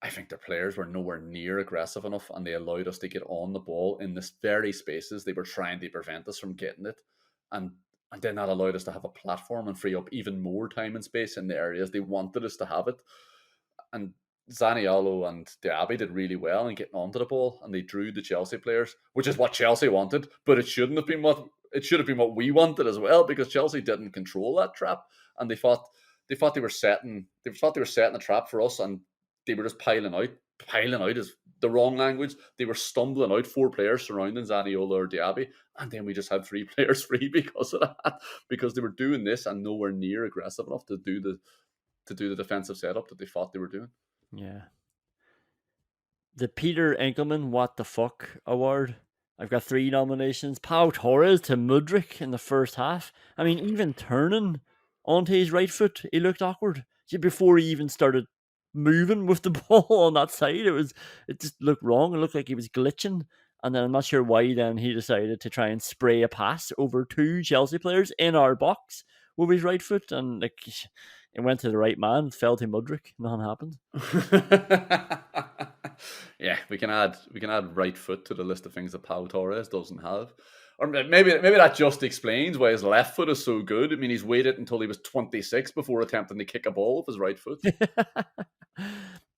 their players were nowhere near aggressive enough, and they allowed us to get on the ball in this very spaces they were trying to prevent us from getting it, and then that allowed us to have a platform and free up even more time and space in the areas they wanted us to have it. And Zaniolo and Dougie did really well in getting onto the ball, and they drew the Chelsea players, which is what Chelsea wanted, but it should have been what we wanted as well, because Chelsea didn't control that trap, and they thought they were setting a trap for us, and they were just piling out. Piling out is the wrong language. They were stumbling out 4 players surrounding Zaniolo or Dougie, and then we just had 3 players free because of that, because they were doing this and nowhere near aggressive enough to do the defensive setup that they thought they were doing.
Yeah. The Peter Enkelman What the Fuck Award. I've got 3 nominations. Pau Torres to Mudryk in the first half. I mean, even turning onto his right foot, he looked awkward. Before he even started moving with the ball on that side, it just looked wrong. It looked like he was glitching. And then I'm not sure why then he decided to try and spray a pass over 2 Chelsea players in our box with his right foot. And like, It went to the right man, fell to Mudryk, nothing happened.
Yeah, we can add right foot to the list of things that Pau Torres doesn't have. Or maybe that just explains why his left foot is so good. I mean, he's waited until he was 26 before attempting to kick a ball with his right foot.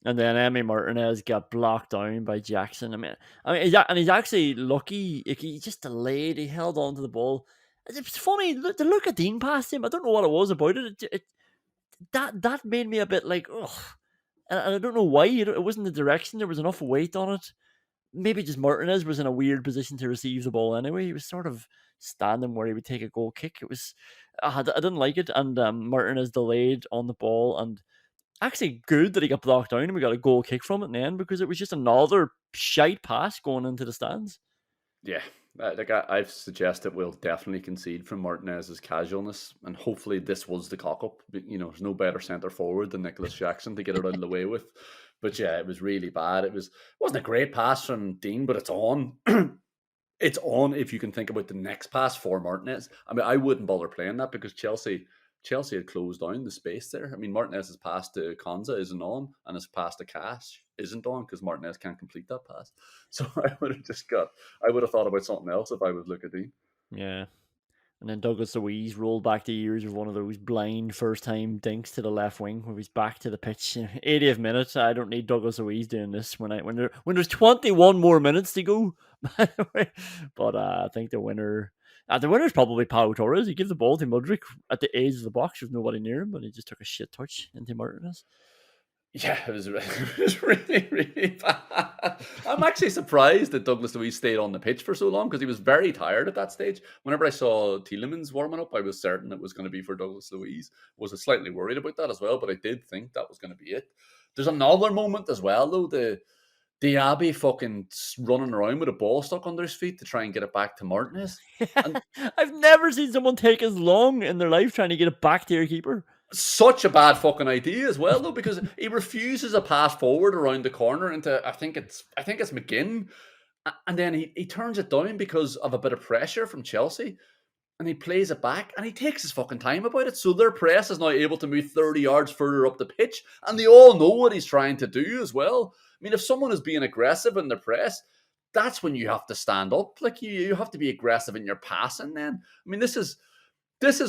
And then Emi Martinez got blocked down by Jackson. He's actually lucky. He just delayed. He held on to the ball. It's funny. The look at Dean past him. I don't know what it was about it. That made me a bit like, ugh. And I don't know why. It wasn't the direction. There was enough weight on it. Maybe just Martinez was in a weird position to receive the ball anyway. He was sort of standing where he would take a goal kick. It was, I didn't like it. And Martinez delayed on the ball, and actually good that he got blocked down and we got a goal kick from it in the end, because it was just another shite pass going into the stands.
Yeah, I've suggested we'll definitely concede from Martinez's casualness, and hopefully this was the cock-up. There's no better centre forward than Nicholas Jackson to get it out of the way with. But yeah, it was really bad. It wasn't a great pass from Dean, but it's on. It's on if you can think about the next pass for Martinez. I mean, I wouldn't bother playing that because Chelsea had closed down the space there. I mean, Martinez's pass to Konsa isn't on, and his pass to Cash isn't on because Martinez can't complete that pass. So I would have thought about something else if I was Lucadine.
Yeah. And then Douglas Luiz rolled back the years of one of those blind first-time dinks to the left wing where he's back to the pitch. 80th minute. I don't need Douglas Luiz doing this when there's 21 more minutes to go. By the way, but I think the winner is probably Pau Torres. He gives the ball to Mudryk at the edge of the box. There's nobody near him, but he just took a shit touch into Martinez.
Yeah, it was really, really bad. I'm actually surprised that Douglas Luiz stayed on the pitch for so long because he was very tired at that stage. Whenever I saw Tielemans warming up, I was certain it was going to be for Douglas Luiz. Was slightly worried about that as well, but I did think that was going to be it. There's another moment as well, though. The Diaby fucking running around with a ball stuck under his feet to try and get it back to Martinez. And
I've never seen someone take as long in their life trying to get it back to your keeper.
Such a bad fucking idea as well, though, because he refuses a pass forward around the corner into I think it's McGinn, and then he turns it down because of a bit of pressure from Chelsea, and he plays it back, and he takes his fucking time about it. So their press is now able to move 30 yards further up the pitch, and they all know what he's trying to do as well. I mean, if someone is being aggressive in the press, that's when you have to stand up. Like you have to be aggressive in your passing. Then I mean, this is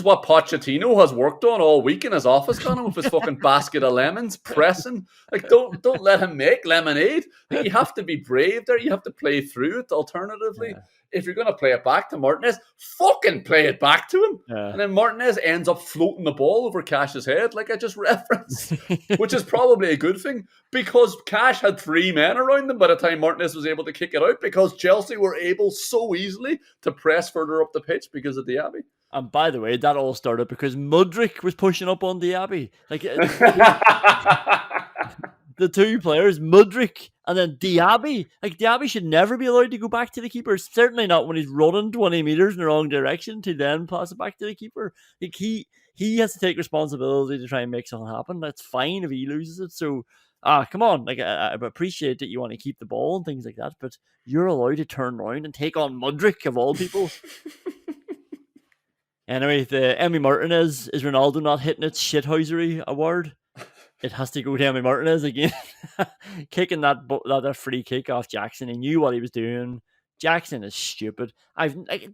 what Pochettino has worked on all week in his office, Connor, with his fucking basket of lemons, pressing. Like, don't let him make lemonade. Like, you have to be brave there. You have to play through it. Alternatively, if you're going to play it back to Martinez, fucking play it back to him. Yeah. And then Martinez ends up floating the ball over Cash's head, like I just referenced, which is probably a good thing because Cash had 3 men around them by the time Martinez was able to kick it out because Chelsea were able so easily to press further up the pitch because of Diaby.
And by the way, that all started because Mudryk was pushing up on Diaby. Like the two players, Mudryk and then Diaby. Like Diaby should never be allowed to go back to the keeper. Certainly not when he's running 20 meters in the wrong direction to then pass it back to the keeper. Like he has to take responsibility to try and make something happen. That's fine if he loses it. So come on. Like I appreciate that you want to keep the ball and things like that, but you're allowed to turn around and take on Mudryk of all people. Anyway, the Emi Martinez, is Ronaldo not hitting its shithousery award? It has to go to Emi Martinez again. Kicking that free kick off Jackson. He knew what he was doing. Jackson is stupid.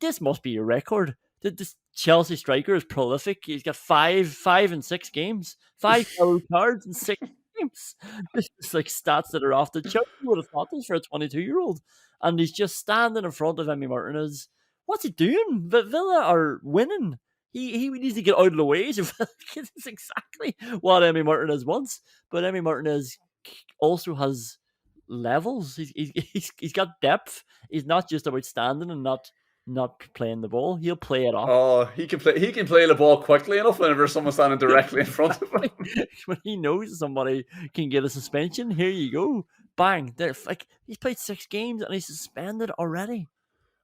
This must be a record. This Chelsea striker is prolific. He's got 5 and 6 games. 5 yellow cards in 6 games. This is like stats that are off the chart. You would have thought this for a 22-year-old. And he's just standing in front of Emi Martinez. What's he doing? Villa are winning. He needs to get out of the way. It's exactly what Emi Martinez wants. But Emi Martinez also has levels. He's got depth. He's not just about standing and not playing the ball. He'll play it off.
Oh, he can play the ball quickly enough whenever someone's standing directly in front of him.
When he knows somebody can get a suspension, here you go. Bang. He's played 6 games and he's suspended already.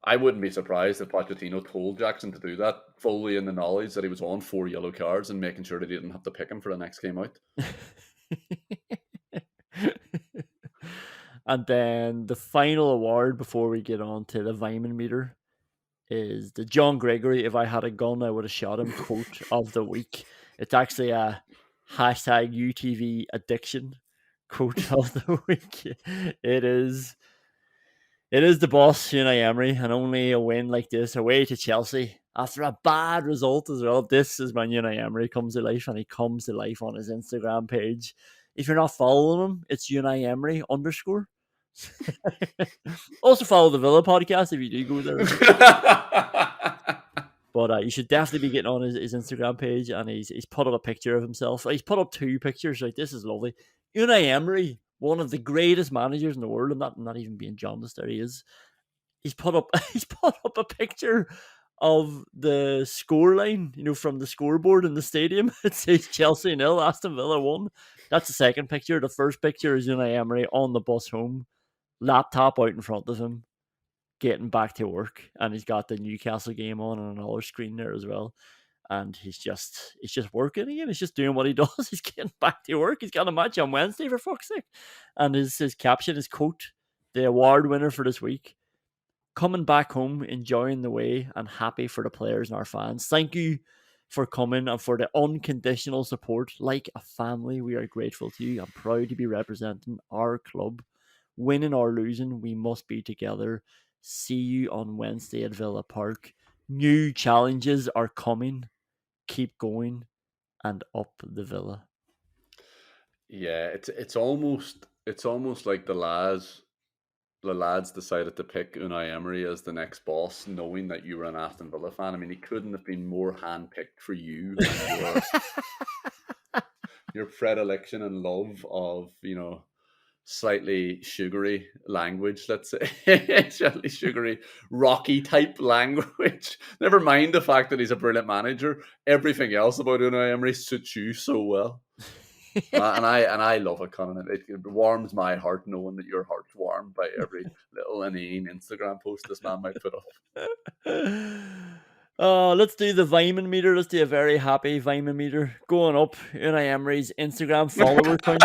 I wouldn't be surprised if Pochettino told Jackson to do that, fully in the knowledge that he was on 4 yellow cards and making sure that he didn't have to pick him for the next game out.
And then the final award before we get on to the Weimann meter is the John Gregory, if I had a gun, I would have shot him quote of the week. It's actually a hashtag UTV addiction quote of the week. It is the boss, Unai Emery, and only a win like this away to Chelsea after a bad result as well. This is when Unai Emery comes to life, and he comes to life on his Instagram page. If you're not following him, it's Unai Emery _. Also follow the Villa podcast if you do go there. But you should definitely be getting on his Instagram page, and he's put up a picture of himself. He's put up 2 pictures. Like, this is lovely. Unai Emery, one of the greatest managers in the world, and not even being jaundiced, there he is. He's put up a picture of the scoreline, from the scoreboard in the stadium. It says Chelsea 0, Aston Villa 1. That's the second picture. The first picture is Unai Emery on the bus home, laptop out in front of him, getting back to work, and he's got the Newcastle game on another screen there as well. And he's just working again. He's just doing what he does. He's getting back to work. He's got a match on Wednesday, for fuck's sake. And his caption, his quote, the award winner for this week: coming back home, enjoying the way, and happy for the players and our fans. Thank you for coming and for the unconditional support. Like a family, we are grateful to you. I'm proud to be representing our club. Winning or losing, we must be together. See you on Wednesday at Villa Park. New challenges are coming. Keep going, and up the Villa.
Yeah, it's almost like the lads decided to pick Unai Emery as the next boss, knowing that you were an Aston Villa fan. I mean, he couldn't have been more handpicked for you and your predilection and love of, slightly sugary language, let's say. Slightly sugary, rocky type language. Never mind the fact that he's a brilliant manager. Everything else about Unai Emery suits you so well. And I love it, Conan. It warms my heart knowing that your heart's warmed by every little inane Instagram post this man might put up.
Let's do the Vyman meter. Let's do a very happy Vyman meter going up. Unai Emery's Instagram follower count.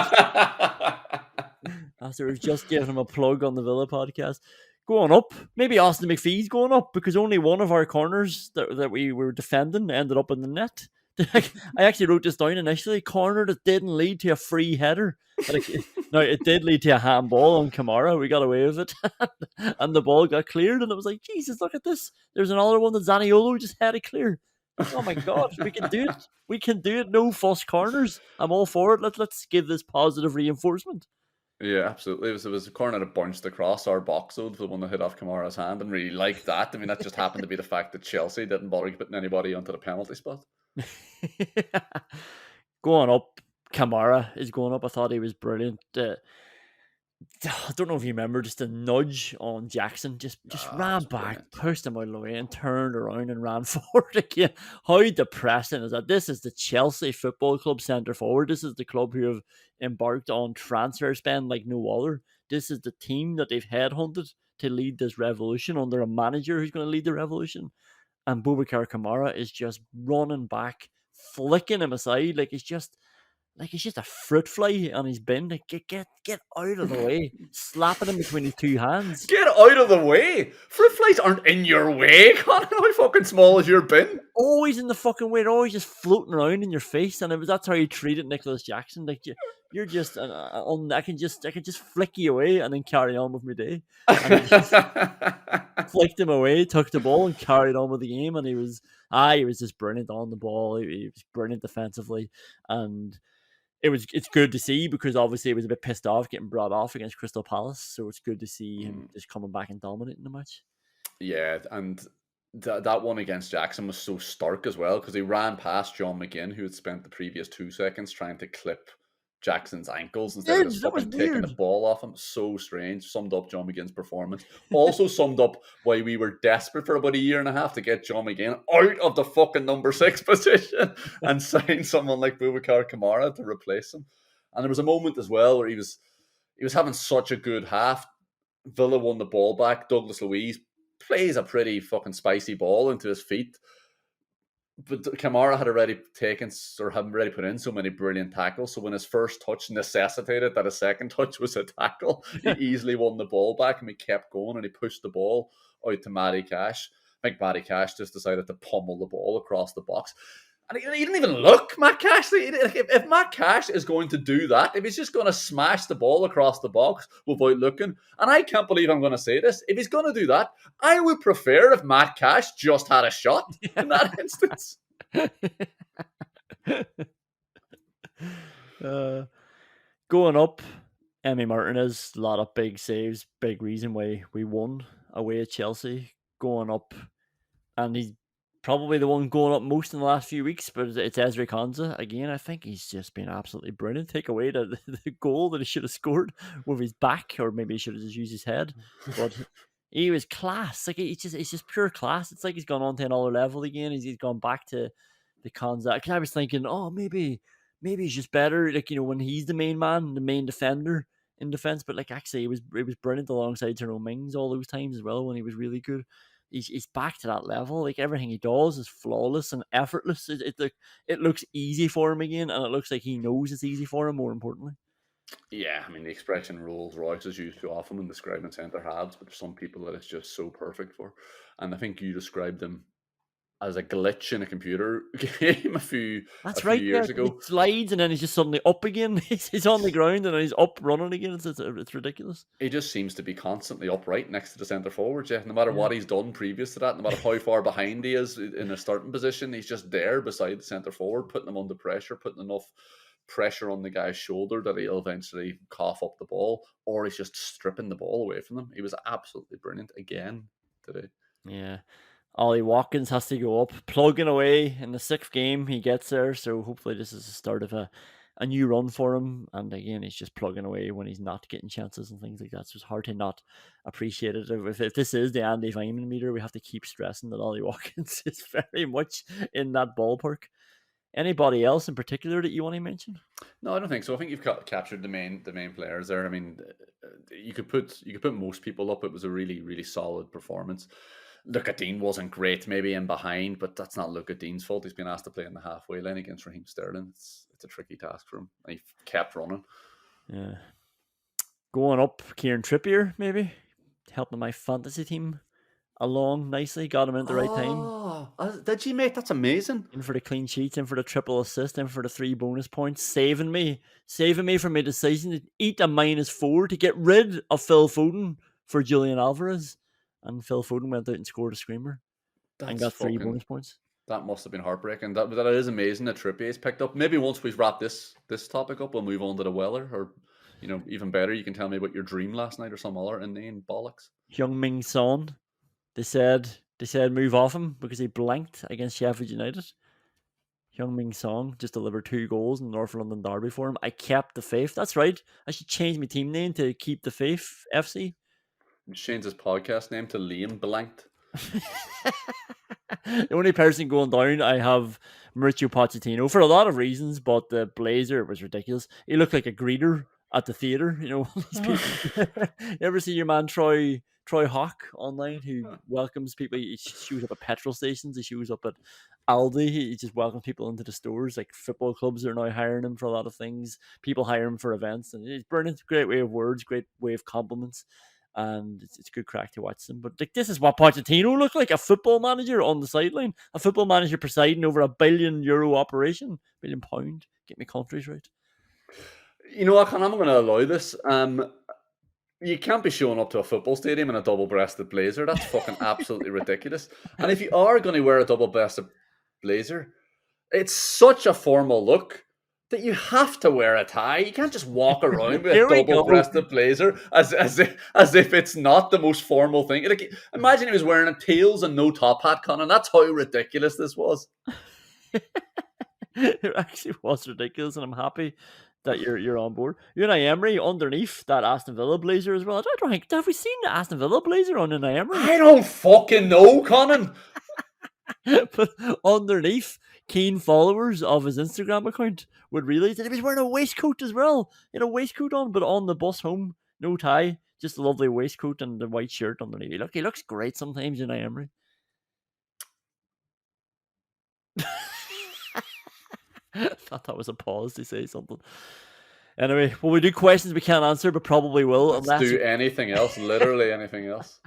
After we've just given him a plug on the Villa podcast, going up. Maybe Austin McPhee's going up because only one of our corners that we were defending ended up in the net. I actually wrote this down initially. Corner that didn't lead to a free header. No, it did lead to a handball on Kamara. We got away with it. And the ball got cleared. And it was like, Jesus, look at this. There's another one that Zaniolo just had it clear. Oh my God, we can do it. We can do it. No fuss corners. I'm all for it. Let's give this positive reinforcement.
Yeah, absolutely. It was a corner that bounced across our box, though, the one that hit off Kamara's hand, and really liked that. I mean, that just happened to be the fact that Chelsea didn't bother putting anybody onto the penalty spot.
Going up, Kamara is going up. I thought he was brilliant. I don't know if you remember, just a nudge on Jackson, just ran back, brilliant. Pushed him out of the way and turned around and ran forward again. How depressing is that? This is the Chelsea Football Club centre forward. This is the club who have embarked on transfer spend like no other. This is the team that they've headhunted to lead this revolution under a manager who's going to lead the revolution. And Boubacar Kamara is just running back, flicking him aside like it's just a fruit fly on his bin. Like, get out of the way. Slapping him between his two hands.
Get out of the way. Fruit flies aren't in your way, Connor. How fucking small is your bin?
Always in the fucking way. They're always just floating around in your face. And that's how he treated Nicholas Jackson. Like, you're just I can just flick you away and then carry on with my day. And he just flicked him away, took the ball and carried on with the game. And he was just brilliant on the ball. He was brilliant defensively. And it's good to see because obviously he was a bit pissed off getting brought off against Crystal Palace. So it's good to see him just coming back and dominating the match.
Yeah, and that one against Jackson was so stark as well because he ran past John McGinn, who had spent the previous 2 seconds trying to clip Jackson's ankles instead of just fucking taking the ball off him. So strange. Summed up John McGinn's performance. Also summed up why we were desperate for about a year and a half to get John McGinn out of the fucking number 6 position and sign someone like Boubacar Kamara to replace him. And there was a moment as well where he was having such a good half. Villa won the ball back. Douglas Luiz plays a pretty fucking spicy ball into his feet. But Kamara had already put in so many brilliant tackles. So when his first touch necessitated that a second touch was a tackle, he easily won the ball back and we kept going and he pushed the ball out to Matty Cash. I think Matty Cash just decided to pummel the ball across the box. And he didn't even look, Matt Cash. If Matt Cash is going to do that, if he's just going to smash the ball across the box without looking, and I can't believe I'm going to say this, if he's going to do that, I would prefer if Matt Cash just had a shot in that instance.
Going up, Emi Martinez, a lot of big saves, big reason why we won away at Chelsea. Going up, and he's probably the one going up most in the last few weeks, but it's Ezri Konsa. Again, I think he's just been absolutely brilliant. Take away the goal that he should have scored with his back, or maybe he should have just used his head. But he was class. Like it's just pure class. It's like he's gone on to another level again. He's gone back to the Konsa. Because I was thinking, oh, maybe he's just better. Like, you know, when he's the main man, the main defender in defense. But like actually, it was brilliant alongside Tyrone Mings all those times as well when he was really good. He's back to that level. Like everything he does is flawless and effortless. It looks easy for him again, and it looks like he knows it's easy for him. More importantly,
yeah, I mean the expression "Rolls Royce" is used too often when describing centre halves, but there's some people that it's just so perfect for. And I think you described him as a glitch in a computer game a few years ago.
He slides and then he's just suddenly up again. He's on the ground and then he's up running again. It's ridiculous.
He just seems to be constantly upright next to the centre forward. Yeah, no matter what he's done previous to that, no matter how far behind he is in a starting position, he's just there beside the centre forward, putting him under pressure, putting enough pressure on the guy's shoulder that he'll eventually cough up the ball, or he's just stripping the ball away from them. He was absolutely brilliant again today.
Yeah. Ollie Watkins has to go up, plugging away in the 6th game. He gets there, so hopefully this is the start of a new run for him. And again, he's just plugging away when he's not getting chances and things like that. So it's hard to not appreciate it. If this is the Andy Vyman meter, we have to keep stressing that Ollie Watkins is very much in that ballpark. Anybody else in particular that you want to mention?
No, I don't think so. I think you've captured the main players there. I mean, you could put most people up. It was a really, really solid performance. Look at Dean wasn't great, maybe in behind, but that's not Luke at Dean's fault. He's been asked to play in the halfway line against Raheem Sterling. It's a tricky task for him, and he kept running.
Yeah, going up, Kieran Trippier maybe helping my fantasy team along nicely. Got him in at the right time.
Oh, did you, mate? That's amazing.
In for the clean sheets, in for the triple assist, in for the 3 bonus points, saving me from my decision to eat a -4 to get rid of Phil Foden for Julian Alvarez. And Phil Foden went out and scored a screamer and got 3 bonus points.
That must have been heartbreaking. That is amazing that Trippier's picked up. Maybe once we've wrapped this topic up, we'll move on to the Weller. Or, you know, even better, you can tell me about your dream last night or some other inane bollocks.
Heung-min Son, they said move off him because he blanked against Sheffield United. Heung-min Son just delivered 2 goals in the North London derby for him. I kept the faith. That's right. I should change my team name to Keep the Faith FC.
Change his podcast name to Liam Blanked.
The only person going down, I have Mauricio Pochettino for a lot of reasons, but the blazer was ridiculous. He looked like a greeter at the theatre. You know, these people. You ever see your man Troy Hawk online who welcomes people? He shows up at petrol stations. He shows up at Aldi. He just welcomes people into the stores. Like football clubs are now hiring him for a lot of things. People hire him for events, and it's brilliant. Great way of words, great way of compliments. And it's good crack to watch them. But like, this is what Pochettino looked like, a football manager on the sideline, a football manager presiding over £1 billion operation, £1 billion. Get me countries right.
You know what, I'm going to allow this. You can't be showing up to a football stadium in a double-breasted blazer. That's fucking absolutely ridiculous. And if you are going to wear a double-breasted blazer, it's such a formal look that you have to wear a tie. You can't just walk around with a double-breasted blazer as if it's not the most formal thing. Like, imagine he was wearing a tails and no top hat, Conan. That's how ridiculous this was.
It actually was ridiculous, and I'm happy that you're on board. Unai Emery underneath that Aston Villa blazer as well. I don't think, have we seen the Aston Villa blazer on Unai Emery?
I don't fucking know, Conan.
But underneath, keen followers of his Instagram account would realize that he was wearing a waistcoat as well. He had a waistcoat on, but on the bus home, no tie, just a lovely waistcoat and the white shirt underneath. He looks great sometimes, Unai Emery. I thought that was a pause to say something. Anyway, will we do questions we can't answer, but probably will.
Let's do anything else, literally anything else.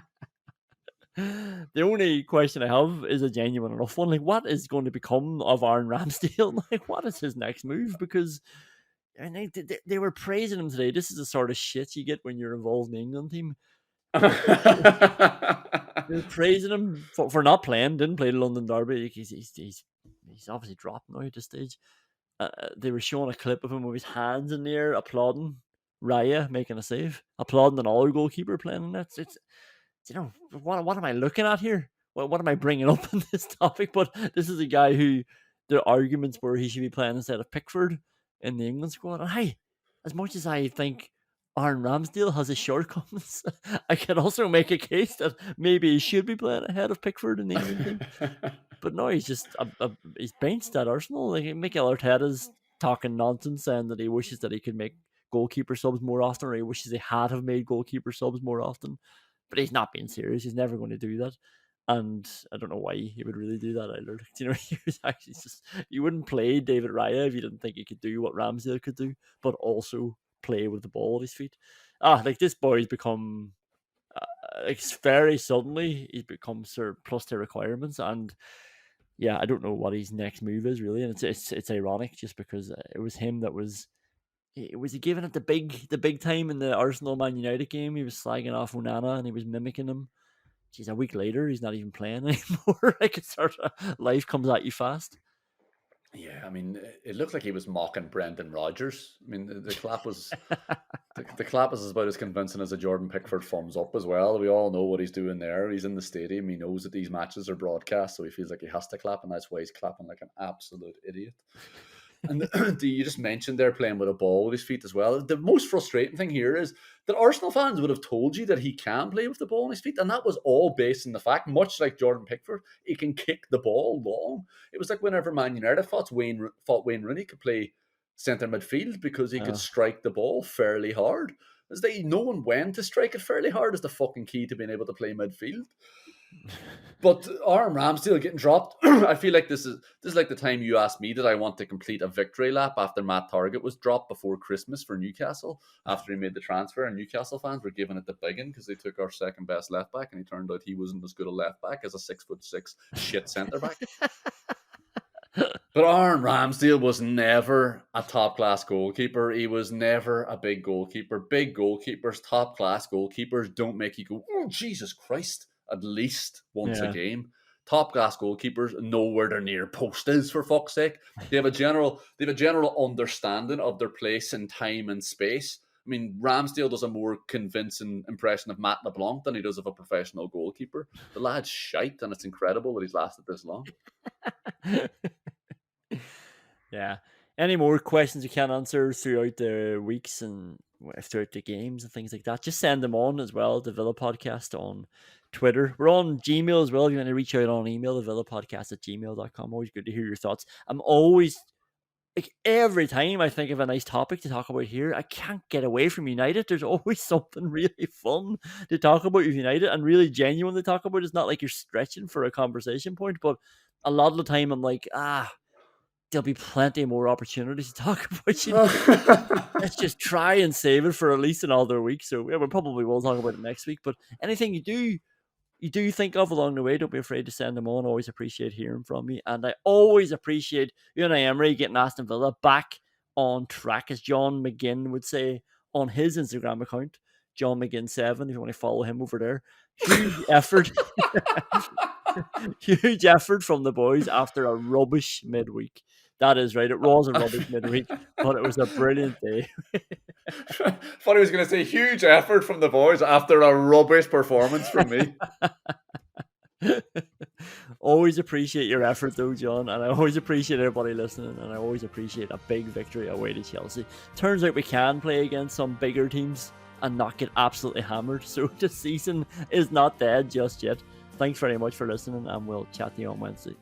The only question I have is a genuine enough one. Like, what is going to become of Aaron Ramsdale? Like, what is his next move? Because they were praising him today. This is the sort of shit you get when you're involved in the England team. They're praising him for not playing. Didn't play the London Derby. He's obviously dropped now at this stage. They were showing a clip of him with his hands in the air, applauding Raya making a save, applauding another goalkeeper playing in that. It's what am I looking at here? What am I bringing up in this topic? But this is a guy who the arguments were he should be playing instead of Pickford in the England squad. And hey, as much as I think Aaron Ramsdale has his shortcomings, I can also make a case that maybe he should be playing ahead of Pickford in the England team. But no, he's just he's benched at Arsenal. Like Mikel Arteta's talking nonsense, saying that he wishes that he could make goalkeeper subs more often, or he wishes he had have made goalkeeper subs more often. But he's not being serious. He's never going to do that. And I don't know why he would really do that either. You know, he was actually just, you wouldn't play David Raya if you didn't think he could do what Ramsdale could do, but also play with the ball at his feet. Like this boy's become, very suddenly, he's become surplus to requirements. And yeah, I don't know what his next move is really. And it's ironic just because it was him that was he giving it the big time in the Arsenal Man United game? He was slagging off Onana and he was mimicking him. Jeez, a week later he's not even playing anymore. Like it's sort of life comes at you fast.
Yeah, I mean, it looked like he was mocking Brendan Rodgers. I mean, the clap was the clap is about as convincing as a Jordan Pickford thumbs up as well. We all know what he's doing there. He's in the stadium. He knows that these matches are broadcast, so he feels like he has to clap, and that's why he's clapping like an absolute idiot. And you just mentioned they're playing with a ball with his feet as well. The most frustrating thing here is that Arsenal fans would have told you that he can play with the ball on his feet, and that was all based on the fact, much like Jordan Pickford, he can kick the ball long. It was like whenever Man United thought Wayne Rooney could play centre midfield because he could strike the ball fairly hard. As they knowing when to strike it fairly hard is the fucking key to being able to play midfield. But Aaron Ramsdale getting dropped, I feel like this is like the time you asked me that I want to complete a victory lap after Matt Targett was dropped before Christmas for Newcastle after he made the transfer, and Newcastle fans were giving it the biggin because they took our second best left back, and he turned out he wasn't as good a left back as a 6'6" shit centre back. But Aaron Ramsdale was never a top-class goalkeeper. He was never a big goalkeeper. Big goalkeepers, top-class goalkeepers don't make you go, oh, Jesus Christ, at least once a game. Top-class goalkeepers know where their near post is, for fuck's sake. They have a general understanding of their place in time and space. I mean, Ramsdale does a more convincing impression of Matt LeBlanc than he does of a professional goalkeeper. The lad's shite, and it's incredible that he's lasted this long.
Yeah. Any more questions you can answer throughout the weeks and throughout the games and things like that, just send them on as well. The Villa Podcast on Twitter. We're on Gmail as well. If you want to reach out on email, thevillapodcast@gmail.com. Always good to hear your thoughts. I'm always, like, every time I think of a nice topic to talk about here, I can't get away from United. There's always something really fun to talk about with United and really genuine to talk about. It's not like you're stretching for a conversation point, but a lot of the time I'm like, there'll be plenty more opportunities to talk about. Let's just try and save it for at least another week. So yeah, we probably will talk about it next week. But anything you do think of along the way, don't be afraid to send them on. Always appreciate hearing from you. And I always appreciate Unai Emery getting Aston Villa back on track, as John McGinn would say on his Instagram account, John McGinn7, if you want to follow him over there. Huge effort. Huge effort from the boys after a rubbish midweek. That is right. It was a rubbish midweek, but it was a brilliant day.
Thought he was going to say huge effort from the boys after a rubbish performance from me.
Always appreciate your effort though, John, and I always appreciate everybody listening, and I always appreciate a big victory away to Chelsea. Turns out we can play against some bigger teams and not get absolutely hammered, so the season is not dead just yet. Thanks very much for listening, and we'll chat to you on Wednesday.